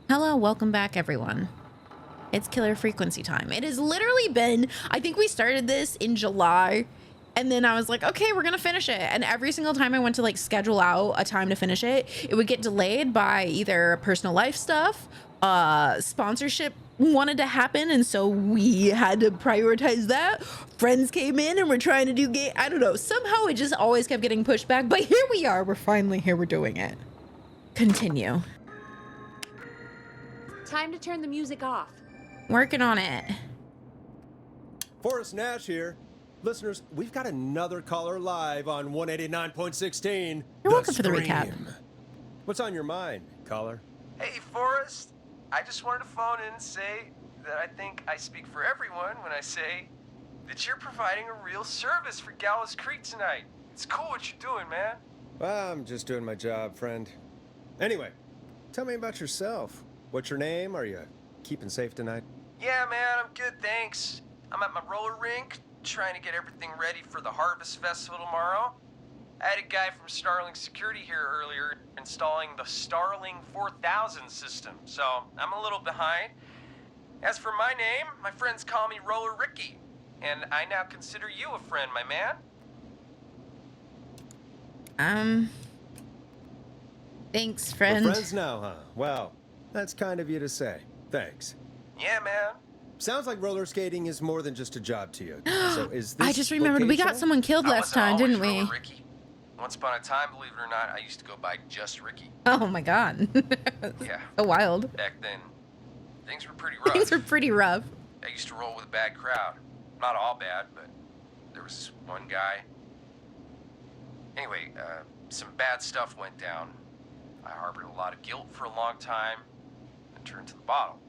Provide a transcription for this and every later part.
Hello, welcome back, everyone. It's killer frequency time. It has literally been, I think we started this in July, and then I was like, okay, we're gonna finish it. And every single time I went to like schedule out a time to finish it, it would get delayed by either personal life stuff, sponsorship wanted to happen, and so we had to prioritize that. Friends came in and we're trying to do game. I don't know. Somehow it just always kept getting pushed back, but here we are. We're finally here. We're doing it. Continue. Time to turn the music off. Working on it. Forrest Nash here. Listeners, we've got another caller live on 189.16. You're welcome for the recap. What's on your mind, caller? Hey, Forrest. I just wanted to phone in and say that I think I speak for everyone when I say that you're providing a real service for Gallows Creek tonight. It's cool what you're doing, man. Well, I'm just doing my job, friend. Anyway, tell me about yourself. What's your name? Are you keeping safe tonight? Yeah, man, I'm good, thanks. I'm at my roller rink, trying to get everything ready for the Harvest Festival tomorrow. I had a guy from Starling Security here earlier installing the Starling 4000 system, so I'm a little behind. As for my name, my friends call me Roller Ricky, and I now consider you a friend, my man. Thanks, friend. We're friends now, huh? Well, that's kind of you to say. Thanks. Yeah, man. Sounds like roller skating is more than just a job to you. So is this I just remembered we got vocational? someone killed I last wasn't time, always didn't we? Roller Ricky. Once upon a time, believe it or not, I used to go by just Ricky. Oh my god. Yeah. So wild. Back then, things were pretty rough. Things were pretty rough. I used to roll with a bad crowd. Not all bad, but there was this one guy. Anyway, some bad stuff went down. I harbored a lot of guilt for a long time and turned to the bottle.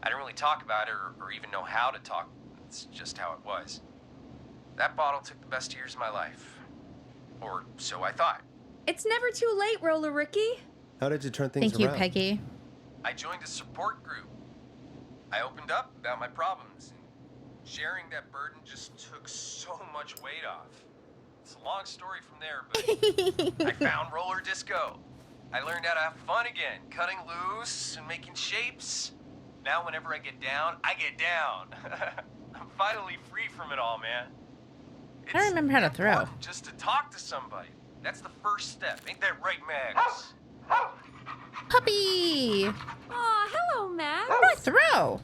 I didn't really talk about it or even know how to talk. It's just how it was. That bottle took the best years of my life. Or so I thought. It's never too late, Roller Ricky. How did you turn things Thank you, around? Peggy. I joined a support group. I opened up about my problems, and sharing that burden just took so much weight off. It's a long story from there, but I found roller disco. I learned how to have fun again, cutting loose and making shapes. Now whenever I get down, I get down. I'm finally free from it all, man. I don't remember how to throw. Important just to talk to somebody. That's the first step. Ain't that right, Max? Puppy! Aw, hello, Max. How do I throw?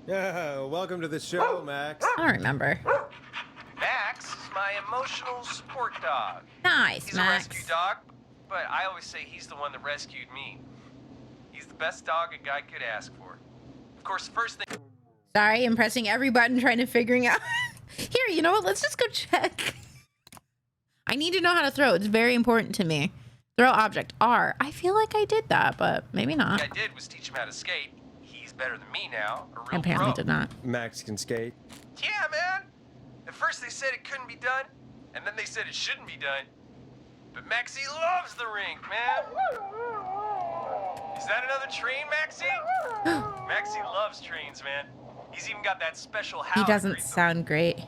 Yeah, welcome to the show, Max. I don't remember. Max is my emotional support dog. Nice, He's Max. a rescue dog, but I always say he's the one that rescued me. He's the best dog a guy could ask for. Of course, the first thing... Sorry, I'm pressing every button trying to figuring out. Here, you know what? Let's just go check. I need to know how to throw. It's very important to me. Throw object. R. I feel like I did that, but maybe not. I did was teach him how to skate. He's better than me now, a real Apparently pro. did not. Max can skate. Yeah, man. At first they said it couldn't be done, and then they said it shouldn't be done. But Maxie loves the rink, man. Is that another train, Maxie? Maxie loves trains, man. He's even got that special house. He doesn't sound great.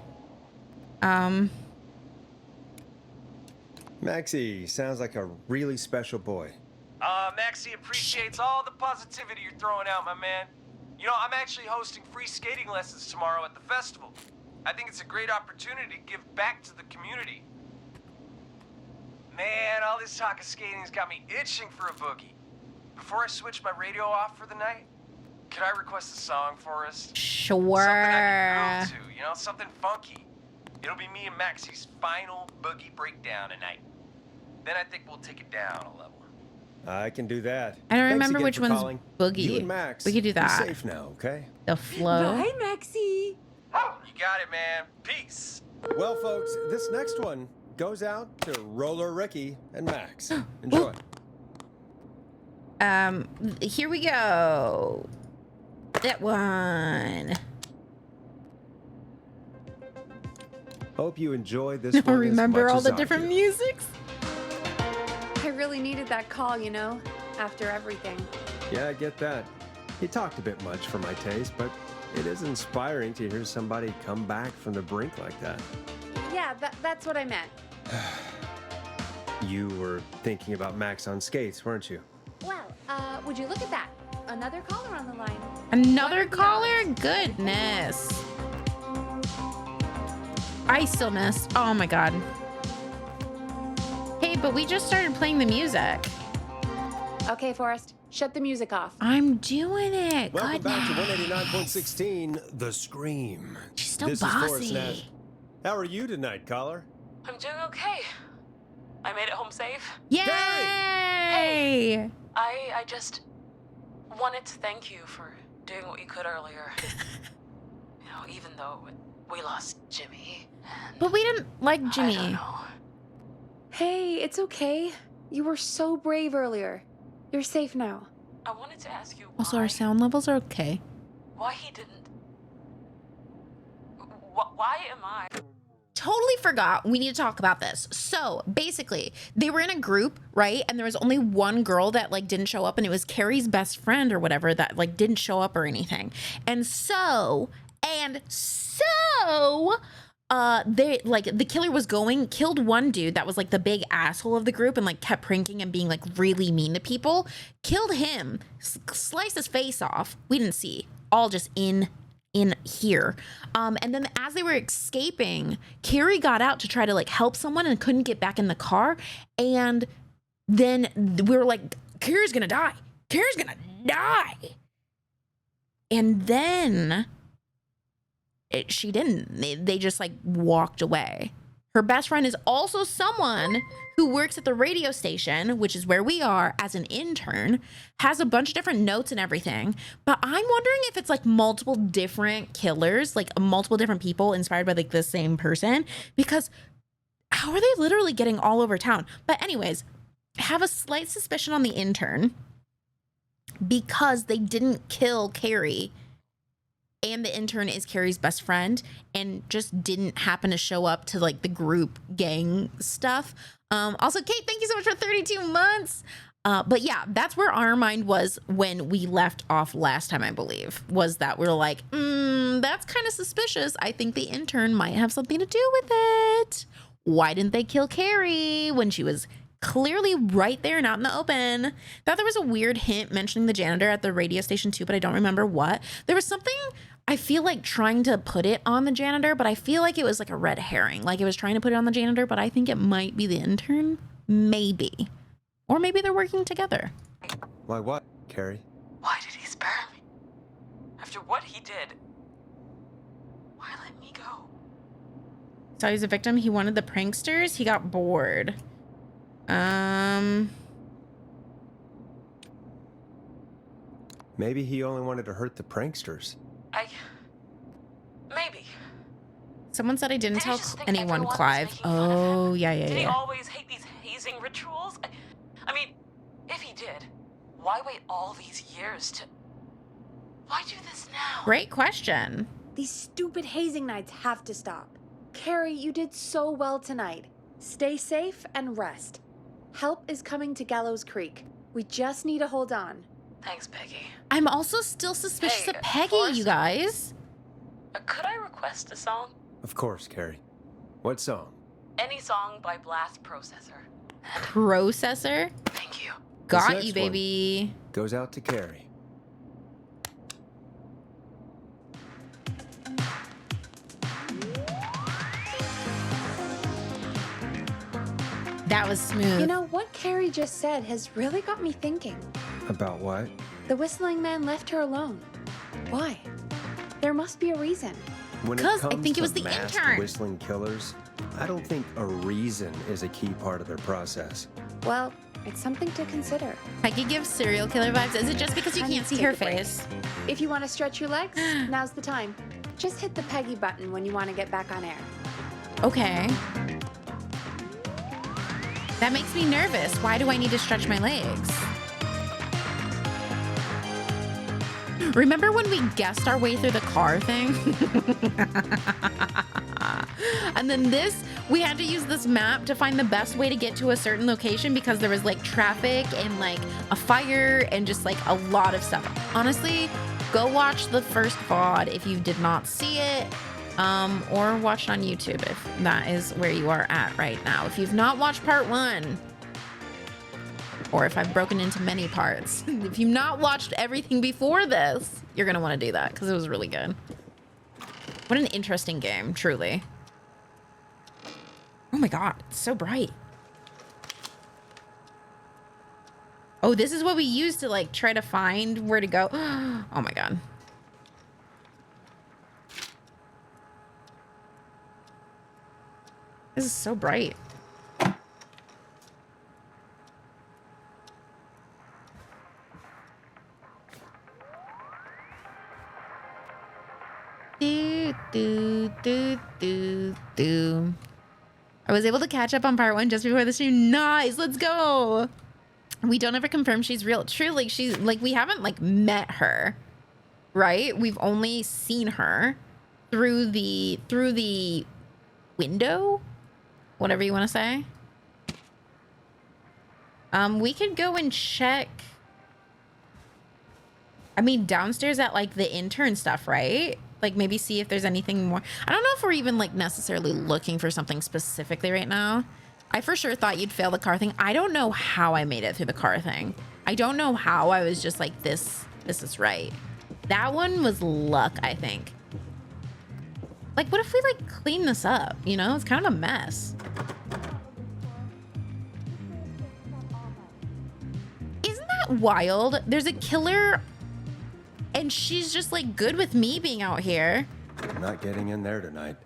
Maxie sounds like a really special boy. Maxie appreciates all the positivity you're throwing out, my man. You know, I'm actually hosting free skating lessons tomorrow at the festival. I think it's a great opportunity to give back to the community. Man, all this talk of skating's got me itching for a boogie. Before I switch my radio off for the night, could I request a song for us? Sure. Something I can groove to, you know, something funky. It'll be me and Maxie's final boogie breakdown tonight. Then I think we'll take it down a level. I can do that. I don't Thanks remember again which for one's calling. Boogie. You and Max, We could do that. Be safe now, okay? The flow. Bye, Maxie. You got it, man. Peace. Well, folks, this next one goes out to Roller Ricky and Max. Enjoy. Here we go. That one. Hope you enjoyed this I one. remember as all much the as I different do. musics. I really needed that call, you know, after everything. Yeah, I get that. You talked a bit much for my taste, but it is inspiring to hear somebody come back from the brink like that. Yeah, that's what I meant. You were thinking about Max on skates, weren't you? Well, would you look at that? Another caller on the line. Another caller? Goodness. I still missed. Oh my God. Hey, but we just started playing the music. Okay, Forrest, shut the music off. I'm doing it. Welcome back to Goodness. 189.16, The Scream. She's still This is Forrest bossy. Nash. How are you tonight, caller? I'm doing okay. I made it home safe. Yay! I just wanted to thank you for doing what you could earlier. You know, even though we lost Jimmy. And But we didn't like I don't Jimmy. know. Hey, it's okay. You were so brave earlier. You're safe now. I wanted to ask you Also, our sound levels are okay. why he didn't. Why am I? Totally forgot. We need to talk about this. So basically, they were in a group, right? And there was only one girl that like didn't show up, and it was Carrie's best friend or whatever that like didn't show up or anything. And so they like the killer was killed one dude that was like the big asshole of the group and like kept pranking and being like really mean to people. Killed him, sliced his face off. We didn't see. All just in here. And then as they were escaping, Carrie got out to try to like help someone and couldn't get back in the car. And then we were like, Carrie's gonna die. Carrie's gonna die. And then she didn't. They just like walked away. Her best friend is also someone who works at the radio station, which is where we are as an intern, has a bunch of different notes and everything. But I'm wondering if it's like multiple different killers, like multiple different people inspired by like the same person, because how are they literally getting all over town? But anyways, have a slight suspicion on the intern because they didn't kill Carrie. And the intern is Carrie's best friend and just didn't happen to show up to like the group gang stuff. Also, Kate, thank you so much for 32 months. But yeah, that's where our mind was when we left off last time, I believe, was that we were like, that's kind of suspicious. I think the intern might have something to do with it. Why didn't they kill Carrie when she was clearly right there and out in the open? Thought there was a weird hint mentioning the janitor at the radio station too, but I don't remember what. There was something, I feel like trying to put it on the janitor, but I feel like it was like a red herring. Like it was trying to put it on the janitor, but I think it might be the intern. Maybe. Or maybe they're working together. Why what, Carrie? Why did he spare me? After what he did, why let me go? So he's a victim. He wanted the pranksters. He got bored. Maybe he only wanted to hurt the pranksters. Maybe. Someone said I didn't Did he tell just think anyone, everyone was Clive. making fun of him? Oh, yeah. Did he always hate these hazing rituals? I mean, if he did, why wait all these years to... Why do this now? Great question. These stupid hazing nights have to stop. Carrie, you did so well tonight. Stay safe and rest. Help is coming to Gallows Creek. We just need to hold on. Thanks, Peggy. I'm also still suspicious Hey, of Peggy, Forrest. you guys. Could I request a song? Of course, Carrie. What song? Any song by Blast Processor. Processor. Thank you. This Got next you, one baby. goes out to Carrie. That was smooth. You know, what Carrie just said has really got me thinking. About what? The whistling man left her alone. Why? There must be a reason. When it 'Cause I comes think it to was the masked intern. whistling killers, I don't think a reason is a key part of their process. Well, it's something to consider. Peggy gives serial killer vibes. Is it just because you Time can't to see take her a break. face? If you want to stretch your legs, now's the time. Just hit the Peggy button when you want to get back on air. Okay. That makes me nervous. Why do I need to stretch my legs? Remember when we guessed our way through the car thing? And then we had to use this map to find the best way to get to a certain location because there was like traffic and like a fire and just like a lot of stuff. Honestly, go watch the first VOD if you did not see it. Or watch it on YouTube if that is where you are at right now. If you've not watched part 1, or if I've broken into many parts. If you've not watched everything before this, you're gonna want to do that because it was really good. What an interesting game, truly. Oh my god, it's so bright. Oh, this is what we use to like try to find where to go. Oh my god. This is so bright. Do, do, do, do, do. I was able to catch up on part 1 just before the stream. Nice, let's go. We don't ever confirm she's real. True, like she's like, we haven't like met her, right? We've only seen her through the window, whatever you want to say. We could go and check. I mean, downstairs at like the intern stuff, right? Like maybe see if there's anything more. I don't know if we're even like necessarily looking for something specifically right now. I for sure thought you'd fail the car thing. I don't know how I made it through the car thing. I don't know how I was just like, this is right. That one was luck, I think. Like, what if we like clean this up? You know, it's kind of a mess. Isn't that wild? There's a killer and she's just like good with me being out here. I'm not getting in there tonight.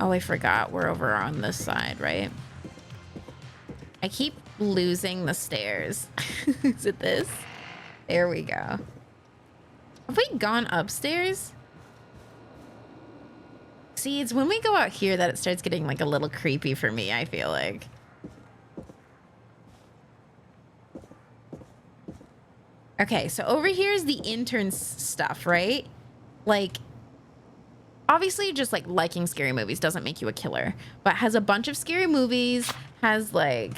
Oh, I forgot. We're over on this side, right? I keep losing the stairs. Is it this? There we go. Have we gone upstairs? See, it's when we go out here that it starts getting like a little creepy for me, I feel like. Okay, so over here is the intern stuff, right? Like, obviously just like liking scary movies doesn't make you a killer, but has a bunch of scary movies, has like,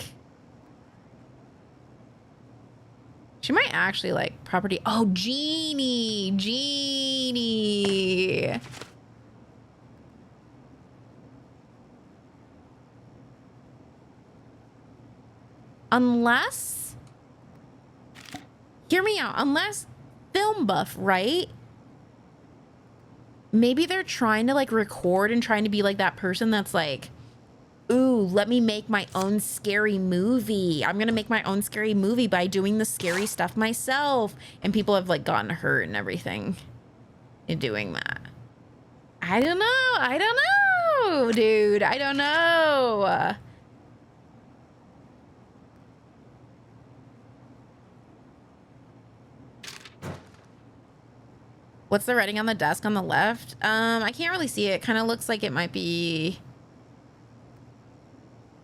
she might actually like property. Oh, Jeannie. Unless, hear me out, unless film buff, right? Maybe they're trying to like record and trying to be like that person that's like, ooh, let me make my own scary movie. I'm gonna make my own scary movie by doing the scary stuff myself. And people have like gotten hurt and everything in doing that. I don't know, dude. I don't know. What's the writing on the desk on the left? I can't really see it. It kind of looks like it might be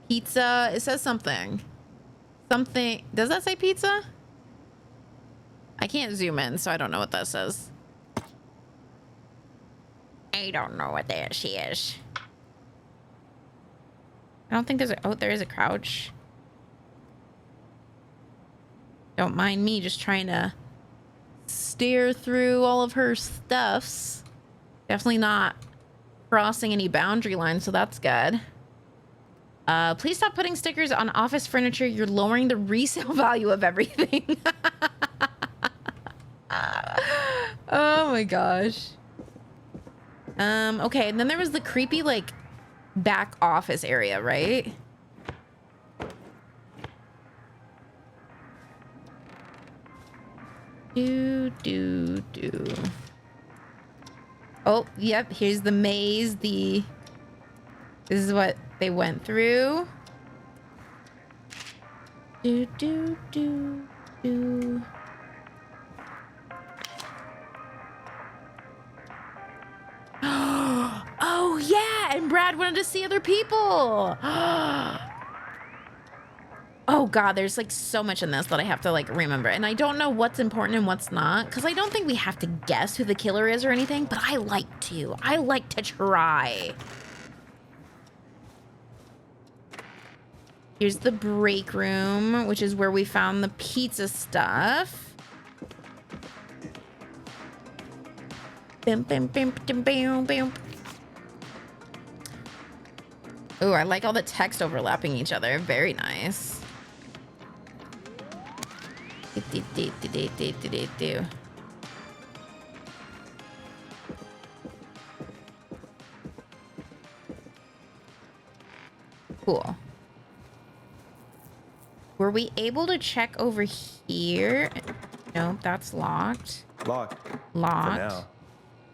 pizza. It says something. Something. Does that say pizza? I can't zoom in, so I don't know what that says. I don't know what that is. I don't think there's a... Oh, there is a crouch. Don't mind me just trying to stare through all of her stuffs. Definitely not crossing any boundary lines, so that's good. Please stop putting stickers on office furniture. You're lowering the resale value of everything. Oh my gosh. Okay, and then there was the creepy like back office area, right? Do. Oh, yep, here's the maze. This is what they went through. Do. Oh, yeah, and Brad wanted to see other people. Oh god, there's like so much in this that I have to like remember. And I don't know what's important and what's not, because I don't think we have to guess who the killer is or anything, but I like to. I like to try. Here's the break room, which is where we found the pizza stuff. Ooh, I like all the text overlapping each other. Very nice. Cool. Were we able to check over here? Nope, that's locked. Locked. Locked. For now.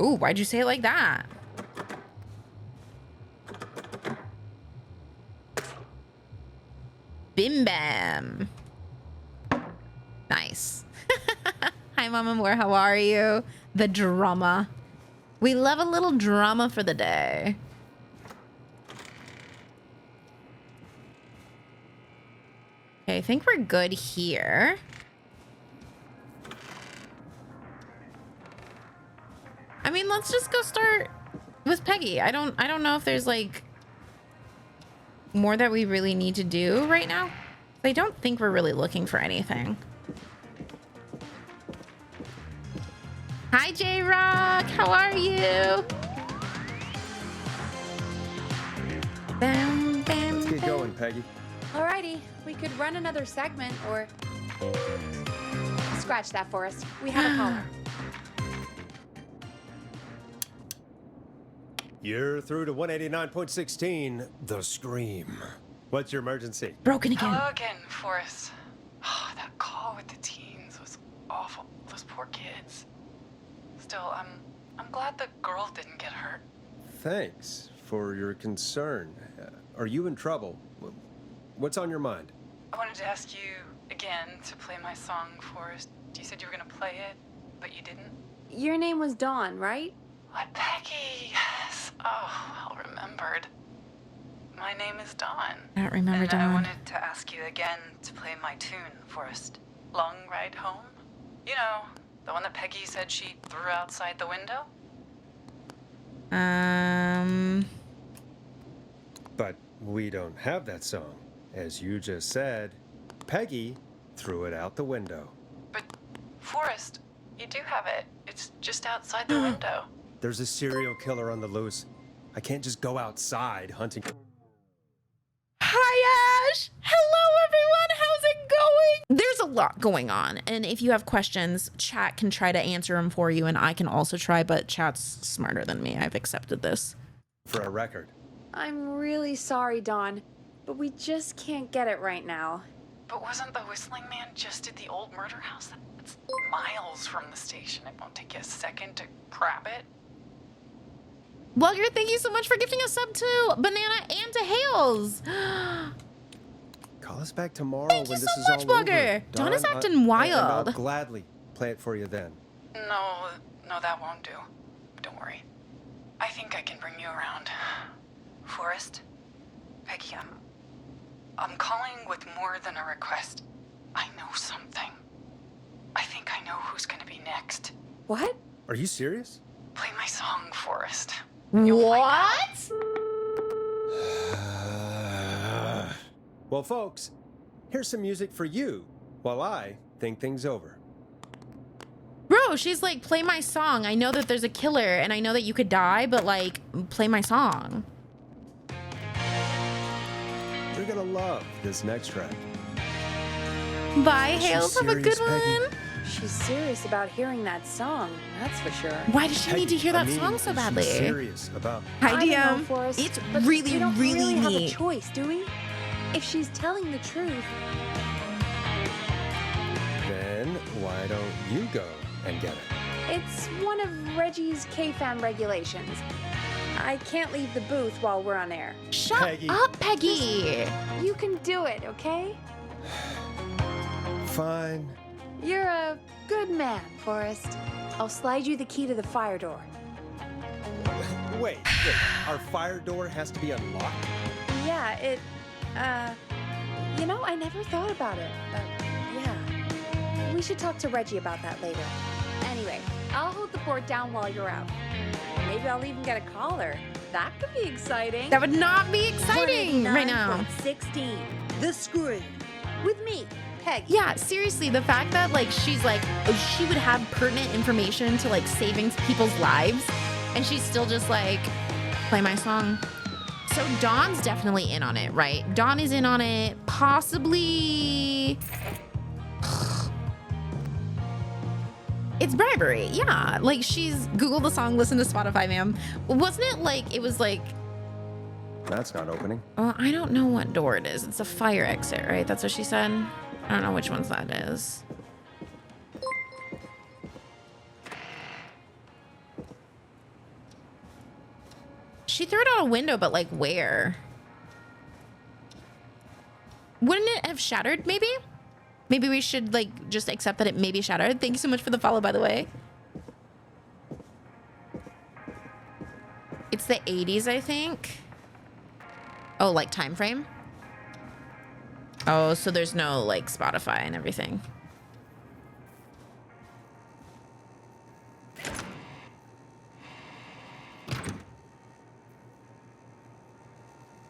Ooh, why'd you say it like that? Bim bam. Nice. Hi, Mama Moore. How are you? The drama. We love a little drama for the day. Okay, I think we're good here. I mean, let's just go start with Peggy. I don't know if there's like more that we really need to do right now. I don't think we're really looking for anything. Hi, J-Rock. How are you? Bam, bam, Let's get bam. going, Peggy. Alrighty, we could run another segment or... Scratch that, Forrest. We have a caller. You're through to 189.16, The Scream. What's your emergency? Broken again. Hello again, Forrest. Oh, that call with the teens was awful. Those poor kids. Still, I'm glad the girl didn't get hurt. Thanks for your concern. Are you in trouble? What's on your mind? I wanted to ask you again to play my song, Forrest. You said you were gonna play it, but you didn't. Your name was Dawn, right? What, Peggy? Yes. Oh, well remembered. My name is Dawn. I don't remember And I Dawn. wanted to ask you again to play my tune, Forrest. Long Ride Home? You know, the one that Peggy said she threw outside the window? But we don't have that song. As you just said, Peggy threw it out the window. But, Forrest, you do have it. It's just outside the window. There's a serial killer on the loose. I can't just go outside hunting. Hi, Ash. Hello, everyone. How's it going? There's a lot going on. And if you have questions, chat can try to answer them for you. And I can also try, but chat's smarter than me. I've accepted this. For a record. I'm really sorry, Dawn, but we just can't get it right now. But wasn't the Whistling Man just at the old murder house? That's miles from the station. It won't take you a second to grab it. Walker, thank you so much for gifting a sub to Banana and to Hales. Call us back tomorrow Thank when you this so is much, all Bugger. over. Dawn is Dawn, acting and wild. I'll gladly play it for you then. No, that won't do. Don't worry. I think I can bring you around. Forrest? Peggy, I'm calling with more than a request. I know something. I think I know who's gonna be next. What? Are you serious? Play my song, Forrest. You'll find out. What? Well, folks, here's some music for you while I think things over. Bro, she's like, play my song. I know that there's a killer and I know that you could die, but like, play my song. You're gonna love this next track. Bye, Is she Hales. Have a good serious, Peggy? one. She's serious about hearing that song, that's for sure. Why does she need to hear that I mean, song so is she badly? serious about Hi, I don't know, DM. Forrest, It's but really, we don't really have a neat. choice, do we? If she's telling the truth, then why don't you go and get it? it's one of Reggie's K-Fam regulations. I can't leave the booth while we're on air. Shut Peggy. up, Peggy. You can do it, okay? Fine. You're a good man, Forrest. I'll slide you the key to the fire door. Wait, our fire door has to be unlocked? Yeah, you know, I never thought about it, but yeah. We should talk to Reggie about that later. Anyway, I'll hold the fort down while you're out. Maybe I'll even get a caller. That could be exciting. That would not be exciting right now. 16, The Scream. With me, Peggy. Yeah, seriously, the fact that like she's like, she would have pertinent information to like saving people's lives, and she's still just like, play my song. So Dawn's definitely in on it, right? Dawn is in on it. Possibly It's bribery. Yeah. Like she's Google the song, listen to Spotify, ma'am. Wasn't it like, it was like, That's not opening. well, I don't know what door it is. It's a fire exit, right? That's what she said. I don't know which one's that is. She threw it out a window, but like where? Wouldn't it have shattered maybe? Maybe we should like just accept that it may be shattered. Thank you so much for the follow, by the way. It's the 80s, I think. Oh, like time frame? Oh, so there's no like Spotify and everything.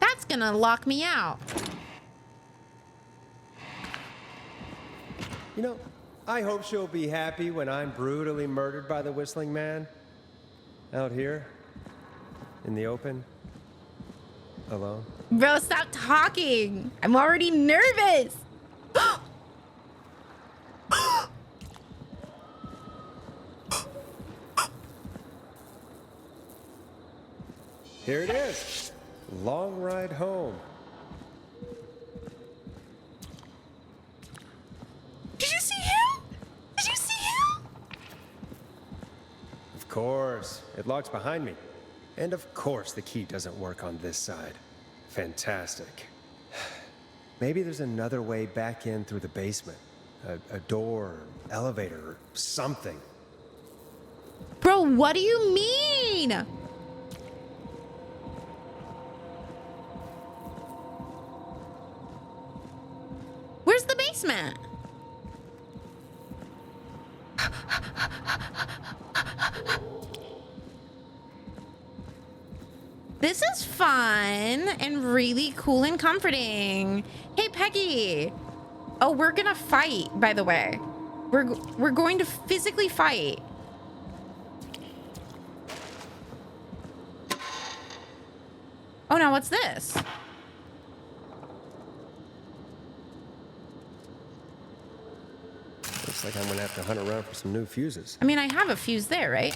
That's gonna lock me out. You know, I hope she'll be happy when I'm brutally murdered by the Whistling Man. Out here, in the open, alone. Bro, stop talking. I'm already nervous. Here it is. Long ride home. Did you see him? Did you see him? Of course. It locks behind me. And of course the key doesn't work on this side. Fantastic. Maybe there's another way back in through the basement. A door, elevator, or something. Bro, what do you mean? Where's the basement? This is fun and really cool and comforting. Hey, Peggy. Oh, we're gonna fight, by the way. We're going to physically fight. Oh, now what's this? Looks like I'm gonna have to hunt around for some new fuses. I mean, I have a fuse there, right?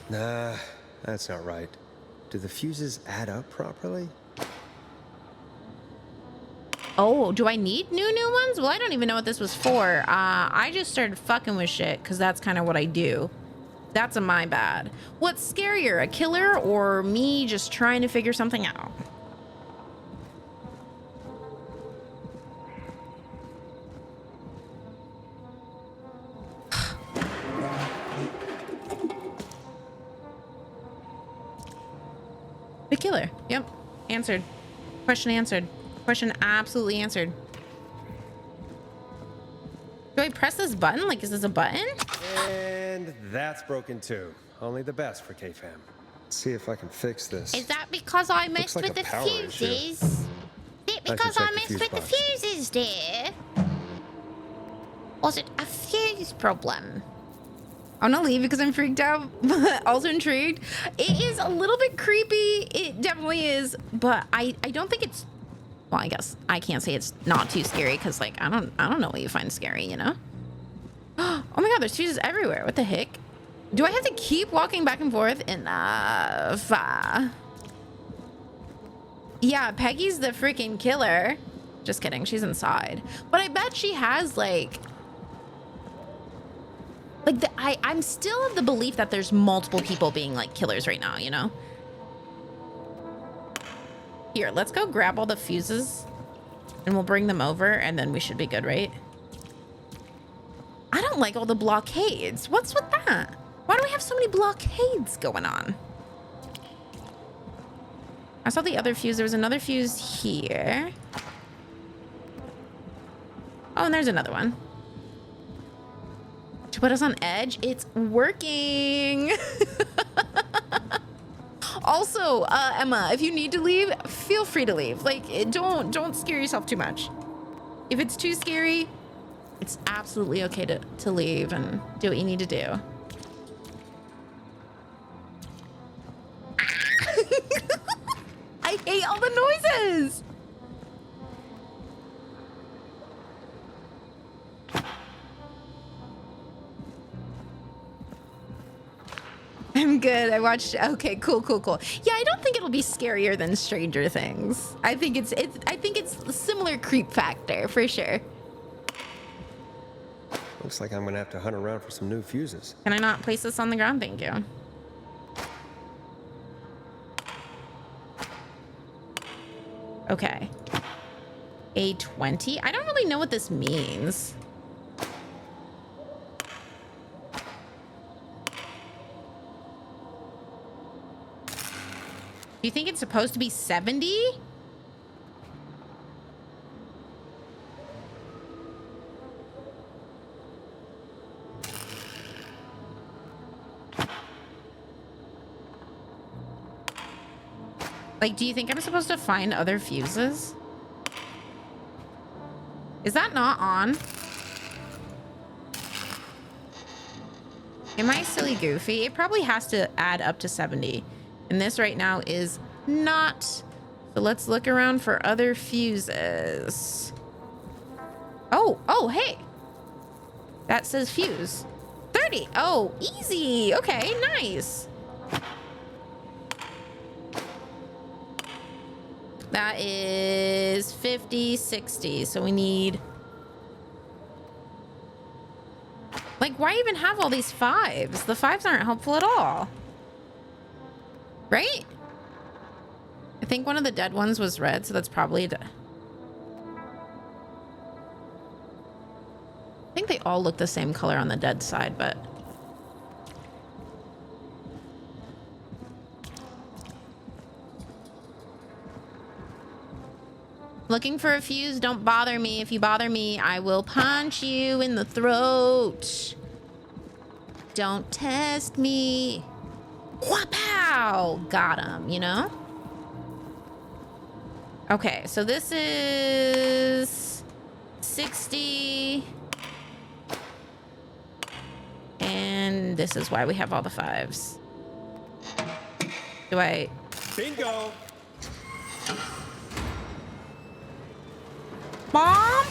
Nah, that's not right. Do the fuses add up properly? Oh, do I need new ones? Well, I don't even know what this was for. I just started fucking with shit because that's kind of what I do. That's my bad. What's scarier, a killer or me just trying to figure something out? The killer. Yep. Answered. Question answered. Question absolutely answered. Do I press this button? Like, is this a button? And that's broken too. Only the best for K-Fam. Let's see if I can fix this. Is that because I messed like with a the power issue. fuses? Is it I should because check I the messed fuse with the box. fuses, dear? Was it a fuse problem? I'm gonna leave because I'm freaked out, but also intrigued. It is a little bit creepy. It definitely is, but I don't think it's. Well, I guess I can't say it's not too scary because, like, I don't know what you find scary, you know? Oh my god, there's fuses everywhere. What the heck? Do I have to keep walking back and forth? Enough. Yeah, Peggy's the freaking killer. Just kidding, she's inside. But I bet she has like I'm still of the belief that there's multiple people being like killers right now, you know? Here, let's go grab all the fuses and we'll bring them over and then we should be good, right? I don't like all the blockades. What's with that? Why do we have so many blockades going on? I saw the other fuse. There was another fuse here. Oh, and there's another one. To put us on edge, it's working. Also, Emma, if you need to leave, feel free to leave. Like, don't scare yourself too much. If it's too scary, it's absolutely okay to leave and do what you need to do. I hate all the noises. I'm good. I watched. Okay, cool. Yeah, I don't think it'll be scarier than Stranger Things. I think it's a similar creep factor for sure. Looks like I'm gonna have to hunt around for some new fuses. Can I not place this on the ground? Thank you. Okay. A20? I don't really know what this means. Do you think it's supposed to be 70? Like, do you think I'm supposed to find other fuses? Is that not on? Am I silly goofy? It probably has to add up to 70. And this right now is not. So let's look around for other fuses. Oh, hey. That says fuse. 30. Oh, easy. Okay, nice. That is 50, 60. So we need... Like, why even have all these fives? The fives aren't helpful at all. Right? I think one of the dead ones was red, so that's probably... I think they all look the same color on the dead side, but... Looking for a fuse? Don't bother me. If you bother me, I will punch you in the throat. Don't test me. Wapow! Got him, you know? Okay, so this is 60. And this is why we have all the fives. Do I... Bingo! Mom?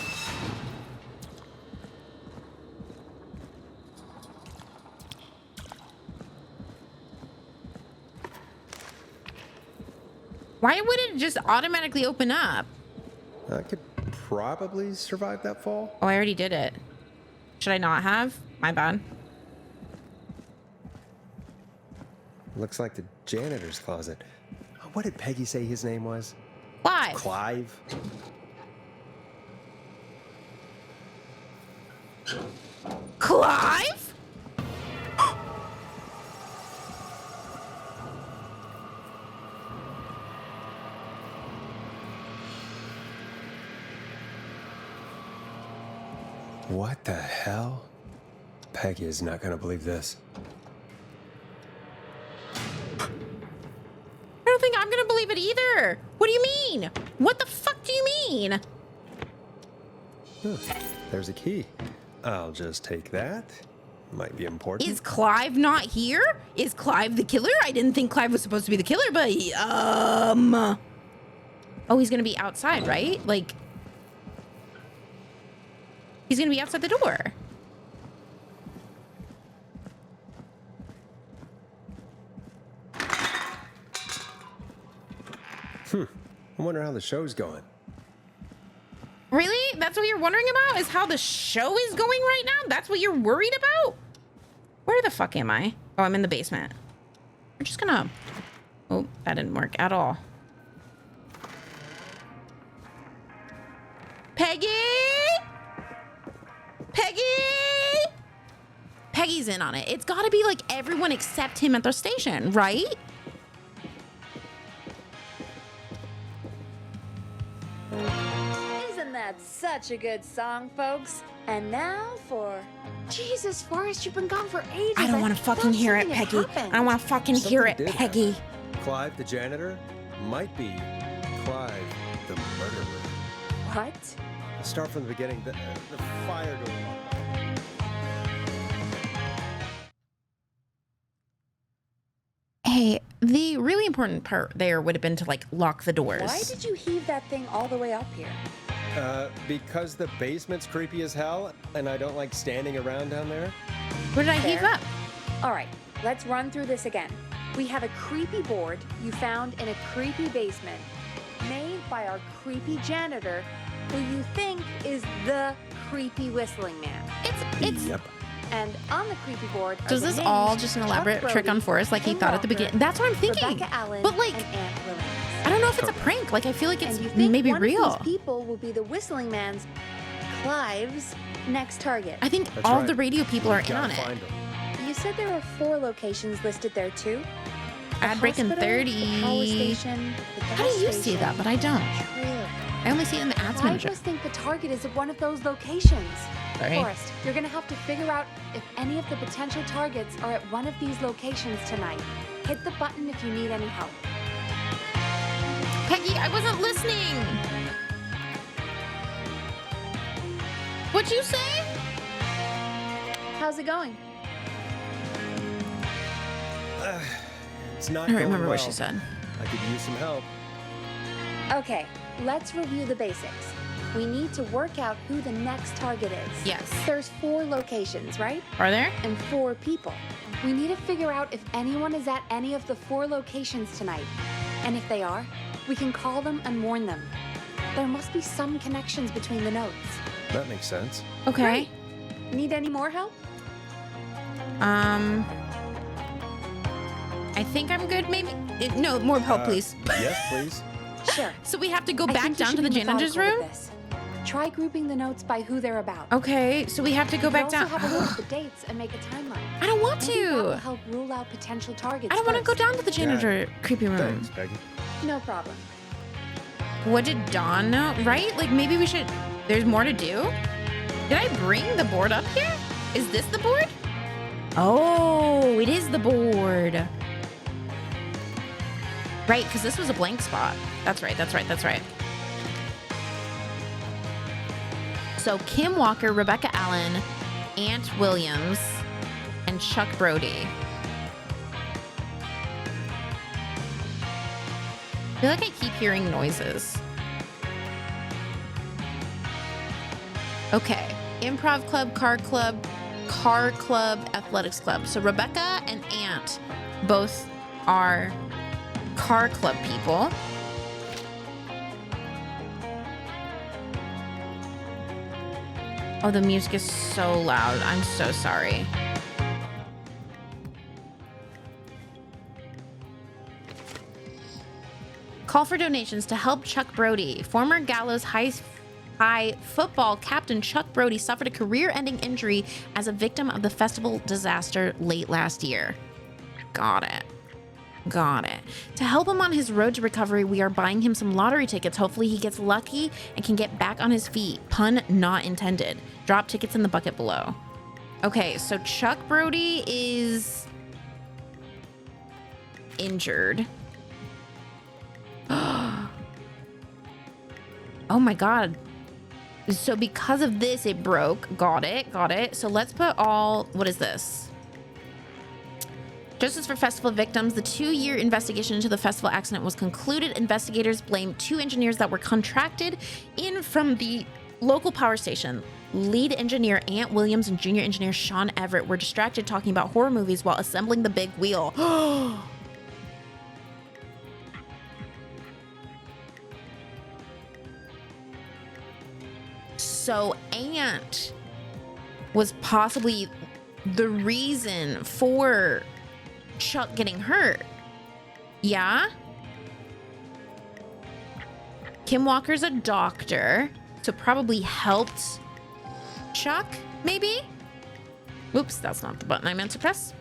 Why would it just automatically open up? I could probably survive that fall. Oh, I already did it. Should I not have? My bad. Looks like the janitor's closet. What did Peggy say his name was? Clive. Clive? Clive? What the hell? Peggy is not gonna believe this. I don't think I'm gonna believe it either. What do you mean? What the fuck do you mean? There's a key. I'll just take that. Might be important. Is Clive not here? Is Clive the killer? I didn't think Clive was supposed to be the killer, but oh, he's gonna be outside, right? Like, he's gonna be outside the door. I wonder how the show's going. Really? That's what you're wondering about? Is how the show is going right now? That's what you're worried about? Where the fuck am I? Oh, I'm in the basement. We're just gonna... Oh, that didn't work at all. Peggy? Peggy? Peggy's in on it. It's gotta be like everyone except him at the station, right? That's such a good song, folks. And now for... Jesus, Forrest, you've been gone for ages. I don't want to fucking hear it, Peggy. I don't want to fucking hear it, Peggy. Happen. Clive the janitor might be Clive the murderer. What? Let's start from the beginning. The fire door. Hey, the really important part there would have been to, like, lock the doors. Why did you heave that thing all the way up here? Because the basement's creepy as hell, and I don't like standing around down there. What did I heave up? All right, let's run through this again. We have a creepy board you found in a creepy basement made by our creepy janitor, who you think is the creepy whistling man. It's Yep. And on the creepy board are Does the this names all just an Chuck elaborate trick on Brody, Forrest like he Kim thought at the Walker, beginning? That's what I'm thinking. Rebecca Allen, But like, and Aunt Williams. I don't know if it's a prank. Like, I feel like it's And you think maybe one real. of these people will be the whistling man's, Clive's, next target. I think That's all right. the radio people We've are in gotta on it. find 'em. You said there were 4 locations listed there too? The Ad break in hospital, 30. The power station, the How do gas you see station, that? But I don't. trailer. I only see it in the ads I manager. just think the target is at one of those locations. Sorry. Forrest, you're gonna have to figure out if any of the potential targets are at one of these locations tonight. Hit the button if you need any help. Peggy, I wasn't listening. What'd you say? How's it going? It's not I don't going remember what well. she said. I could use some help. Okay, let's review the basics. We need to work out who the next target is. Yes. There's 4 locations, right? Are there? And 4 people. We need to figure out if anyone is at any of the 4 locations tonight. And if they are, we can call them and warn them. There must be some connections between the notes. That makes sense. Okay. Great. Need any more help? I think I'm good. Maybe. No, more help, please. Yes, please. Sure. So we have to go I back think you down should to the be janitor's methodical room. with this. Try grouping the notes by who they're about. Okay. So we have to go You back could down. also have a look at the dates and make a timeline. I don't want Maybe that will to. help rule out potential targets. I don't want to go first. down to the janitor creepy room. Thanks, Peggy. No problem. What did Dawn know? Right? Like maybe we should. There's more to do. Did I bring the board up here? Is this the board? Oh, it is the board. Right, because this was a blank spot. That's right. That's right. That's right. So Kim Walker, Rebecca Allen, Aunt Williams, and Chuck Brody. I feel like I keep hearing noises. Okay. Improv club, car club, athletics club. So Rebecca and Aunt both are car club people. Oh, the music is so loud. I'm so sorry. Call for donations to help Chuck Brody. Former Gallows High football captain Chuck Brody suffered a career-ending injury as a victim of the festival disaster late last year. Got it. Got it. To help him on his road to recovery, we are buying him some lottery tickets. Hopefully he gets lucky and can get back on his feet. Pun not intended. Drop tickets in the bucket below. Okay, so Chuck Brody is injured. Oh my God. So because of this, it broke. Got it. Got it. So let's put all, what is this? Justice for festival victims. The 2-year investigation into the festival accident was concluded. Investigators blame 2 engineers that were contracted in from the local power station. Lead engineer Aunt Williams and junior engineer Sean Everett were distracted talking about horror movies while assembling the big wheel. So Aunt was possibly the reason for Chuck getting hurt. Yeah? Kim Walker's a doctor, so probably helped Chuck, maybe? Oops, that's not the button I meant to press.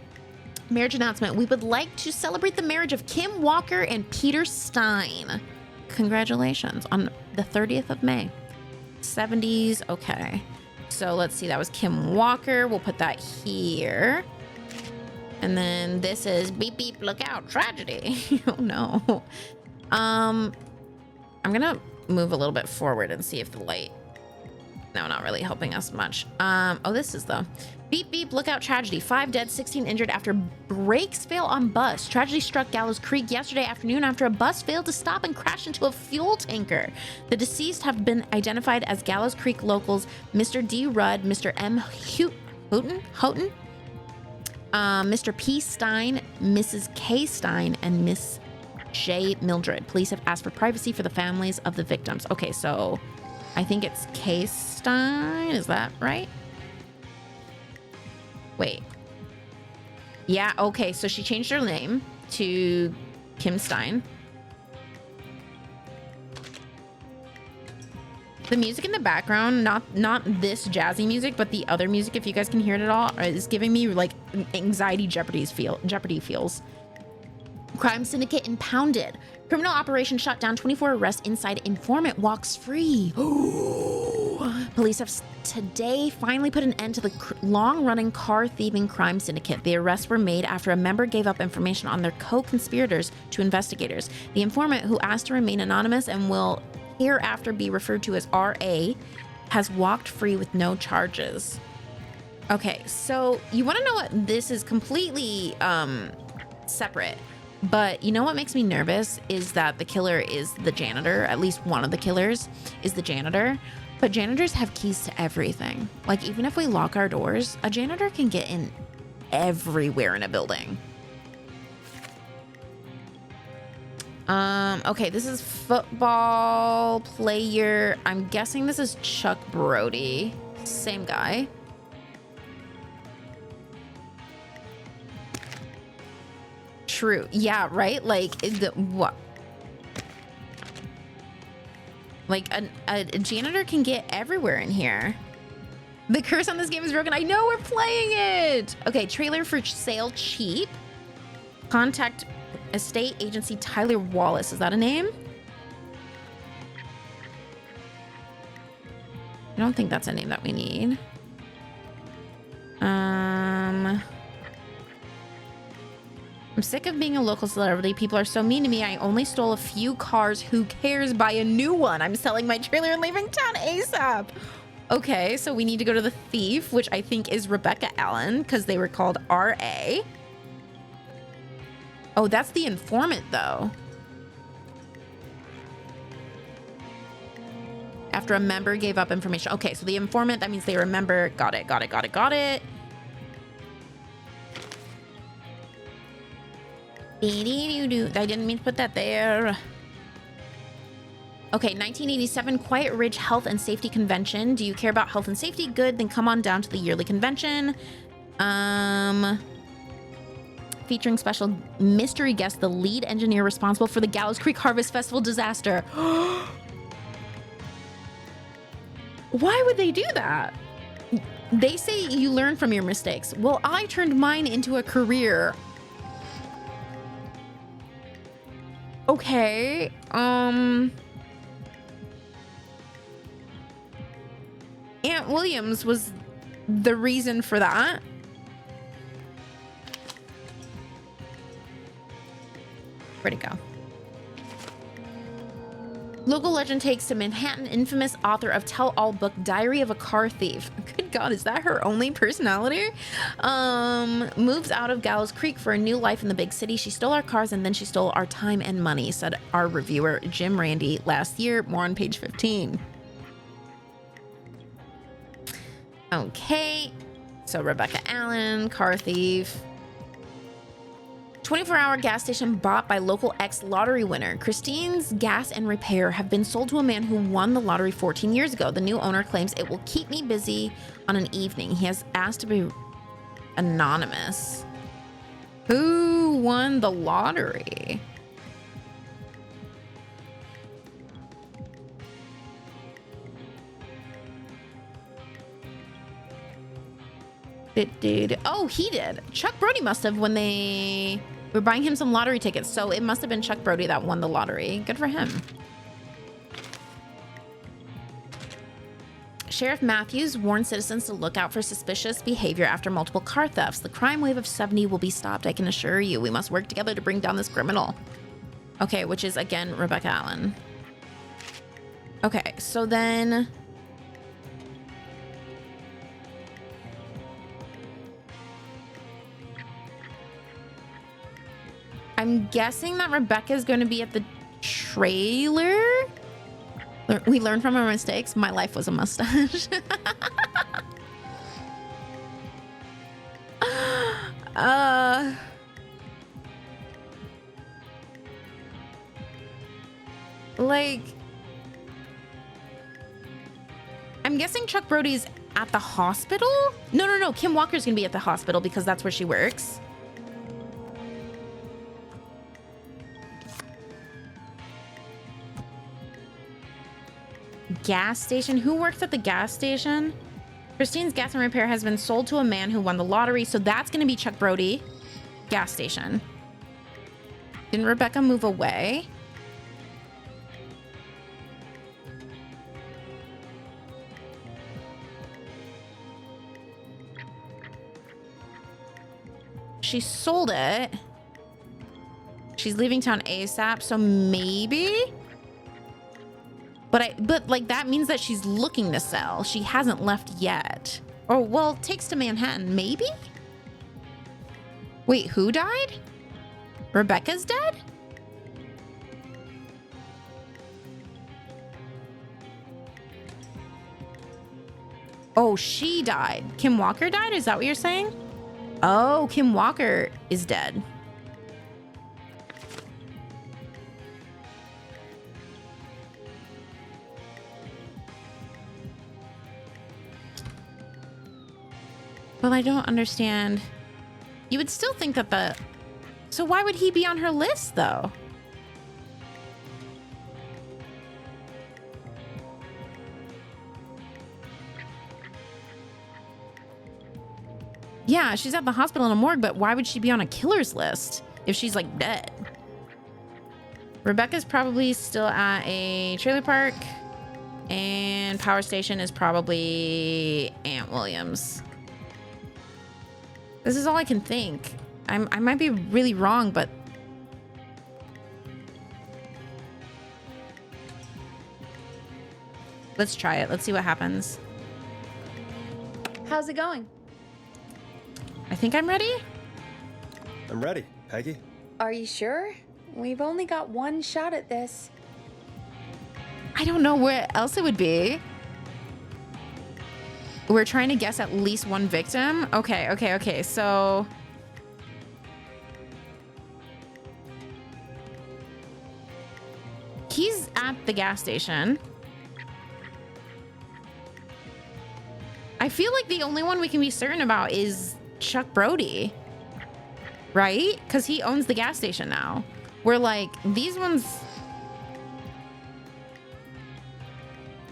Marriage announcement. We would like to celebrate the marriage of Kim Walker and Peter Stein. Congratulations on the 30th of May. 70s. Okay. So let's see. That was Kim Walker. We'll put that here. And then this is beep beep look out tragedy. Oh no. I'm gonna move a little bit forward and see if the light. No, not really helping us much. Oh, this is the beep beep look out tragedy. 5 dead, 16 injured after brakes fail on bus. Tragedy struck Gallows Creek yesterday afternoon after a bus failed to stop and crashed into a fuel tanker. The deceased have been identified as Gallows Creek locals Mr. D. Rudd, Mr. M. Houghton, Mr. P. Stein, Mrs. K. Stein, and Miss J. Mildred. Police have asked for privacy for the families of the victims. Okay, so I think it's K. Stein. Is that right? Wait. Yeah, okay, so she changed her name to Kim Stein. The music in the background, not this jazzy music, but the other music, if you guys can hear it at all, is giving me like anxiety Jeopardy feels. Crime syndicate impounded. Criminal operation shut down, 24 arrests inside. Informant walks free. Police have today finally put an end to the long-running car thieving crime syndicate. The arrests were made after a member gave up information on their co-conspirators to investigators. The informant, who asked to remain anonymous and will hereafter be referred to as RA, has walked free with no charges. Okay, so you want to know what? This is completely separate. But you know what makes me nervous is that the killer is the janitor. At least one of the killers is the janitor. But janitors have keys to everything. Like, even if we lock our doors, a janitor can get in everywhere in a building. Okay, this is football player. I'm guessing this is Chuck Brody. Same guy. True. Yeah, right? Like, what? Like, a janitor can get everywhere in here. The curse on this game is broken. I know, we're playing it. Okay, trailer for sale cheap. Contact estate agency Tyler Wallace. Is that a name? I don't think that's a name that we need. I'm sick of being a local celebrity. People are so mean to me. I only stole a few cars. Who cares? Buy a new one. I'm selling my trailer and leaving town ASAP. Okay, so we need to go to the thief, which I think is Rebecca Allen, because they were called RA. Oh, that's the informant, though. After a member gave up information. Okay, so the informant, that means they remember. Got it. I didn't mean to put that there. Okay, 1987 Quiet Ridge Health and Safety Convention. Do you care about health and safety? Good, then come on down to the yearly convention. Featuring special mystery guest, the lead engineer responsible for the Gallows Creek Harvest Festival disaster. Why would they do that? They say you learn from your mistakes. Well, I turned mine into a career. Okay, Aunt Williams was the reason for that. Where'd it go? Local legend takes to Manhattan infamous author of tell-all book Diary of a Car Thief. Good God, is that her only personality? Moves out of Gallows Creek for a new life in the big city. She stole our cars and then she stole our time and money, said our reviewer Jim Randy last year. More on page 15. Okay, so Rebecca Allen, car thief. 24-hour gas station bought by local ex-lottery winner. Christine's Gas and Repair have been sold to a man who won the lottery 14 years ago. The new owner claims it will keep me busy on an evening. He has asked to be anonymous. Who won the lottery? Oh, he did. Chuck Brody must have when they were buying him some lottery tickets. So it must have been Chuck Brody that won the lottery. Good for him. Sheriff Matthews warned citizens to look out for suspicious behavior after multiple car thefts. The crime wave of 70 will be stopped, I can assure you. We must work together to bring down this criminal. Okay, which is, again, Rebecca Allen. Okay, so then... I'm guessing that Rebecca is going to be at the trailer. We learned from our mistakes. My life was a mustache. Like, I'm guessing Chuck Brody's at the hospital? No. Kim Walker's gonna be at the hospital because that's where she works. Gas station? Who works at the gas station? Christine's Gas and Repair has been sold to a man who won the lottery, so that's gonna be Chuck Brody. Gas station. Didn't Rebecca move away? She sold it. She's leaving town ASAP, so maybe. But like that means that she's looking to sell. She hasn't left yet. Oh, well, takes to Manhattan, maybe? Wait, who died? Rebecca's dead? Oh, she died. Kim Walker died? Is that what you're saying? Oh, Kim Walker is dead. Well, I don't understand. You would still think that the... So why would he be on her list, though? Yeah, she's at the hospital in a morgue, but why would she be on a killer's list if she's, like, dead? Rebecca's probably still at a trailer park, and Power Station is probably Aunt Williams. This is all I can think. I might be really wrong, but... Let's try it. Let's see what happens. How's it going? I think I'm ready. I'm ready, Peggy. Are you sure? We've only got one shot at this. I don't know where else it would be. We're trying to guess at least one victim. Okay. So... He's at the gas station. I feel like the only one we can be certain about is Chuck Brody. Right? Because he owns the gas station now. We're like, these ones...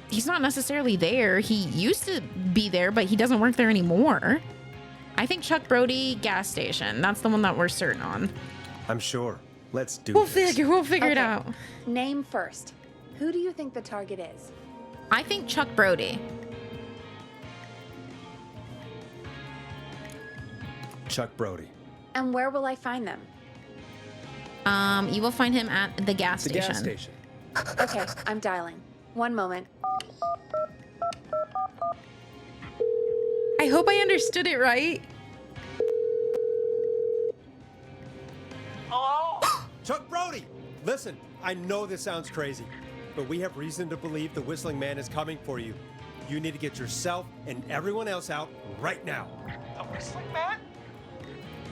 He's not necessarily there. He used to be there, but he doesn't work there anymore. I think Chuck Brody, gas station. That's the one that we're certain on. I'm sure. Let's do We'll this. figure it Okay. out. Name first. Who do you think the target is? I think Chuck Brody. Chuck Brody. And where will I find them? You will find him at the gas The station. gas station. Okay, I'm dialing. One moment. I hope I understood it right. Hello? Chuck Brody! Listen, I know this sounds crazy, but we have reason to believe the Whistling Man is coming for you. You need to get yourself and everyone else out right now. The Whistling Man?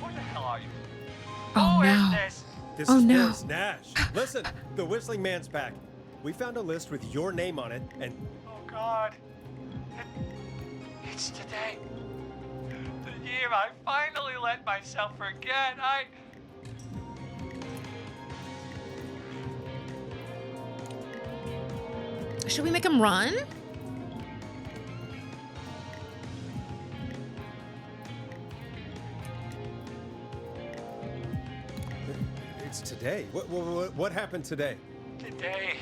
Who the hell are you? Oh, Who is no. this? This Oh, is no. Forrest Nash. Listen, the Whistling Man's back. We found a list with your name on it, and Oh God. It's today. The year I finally let myself forget. Should we make him run? it's today. What happened today? Today.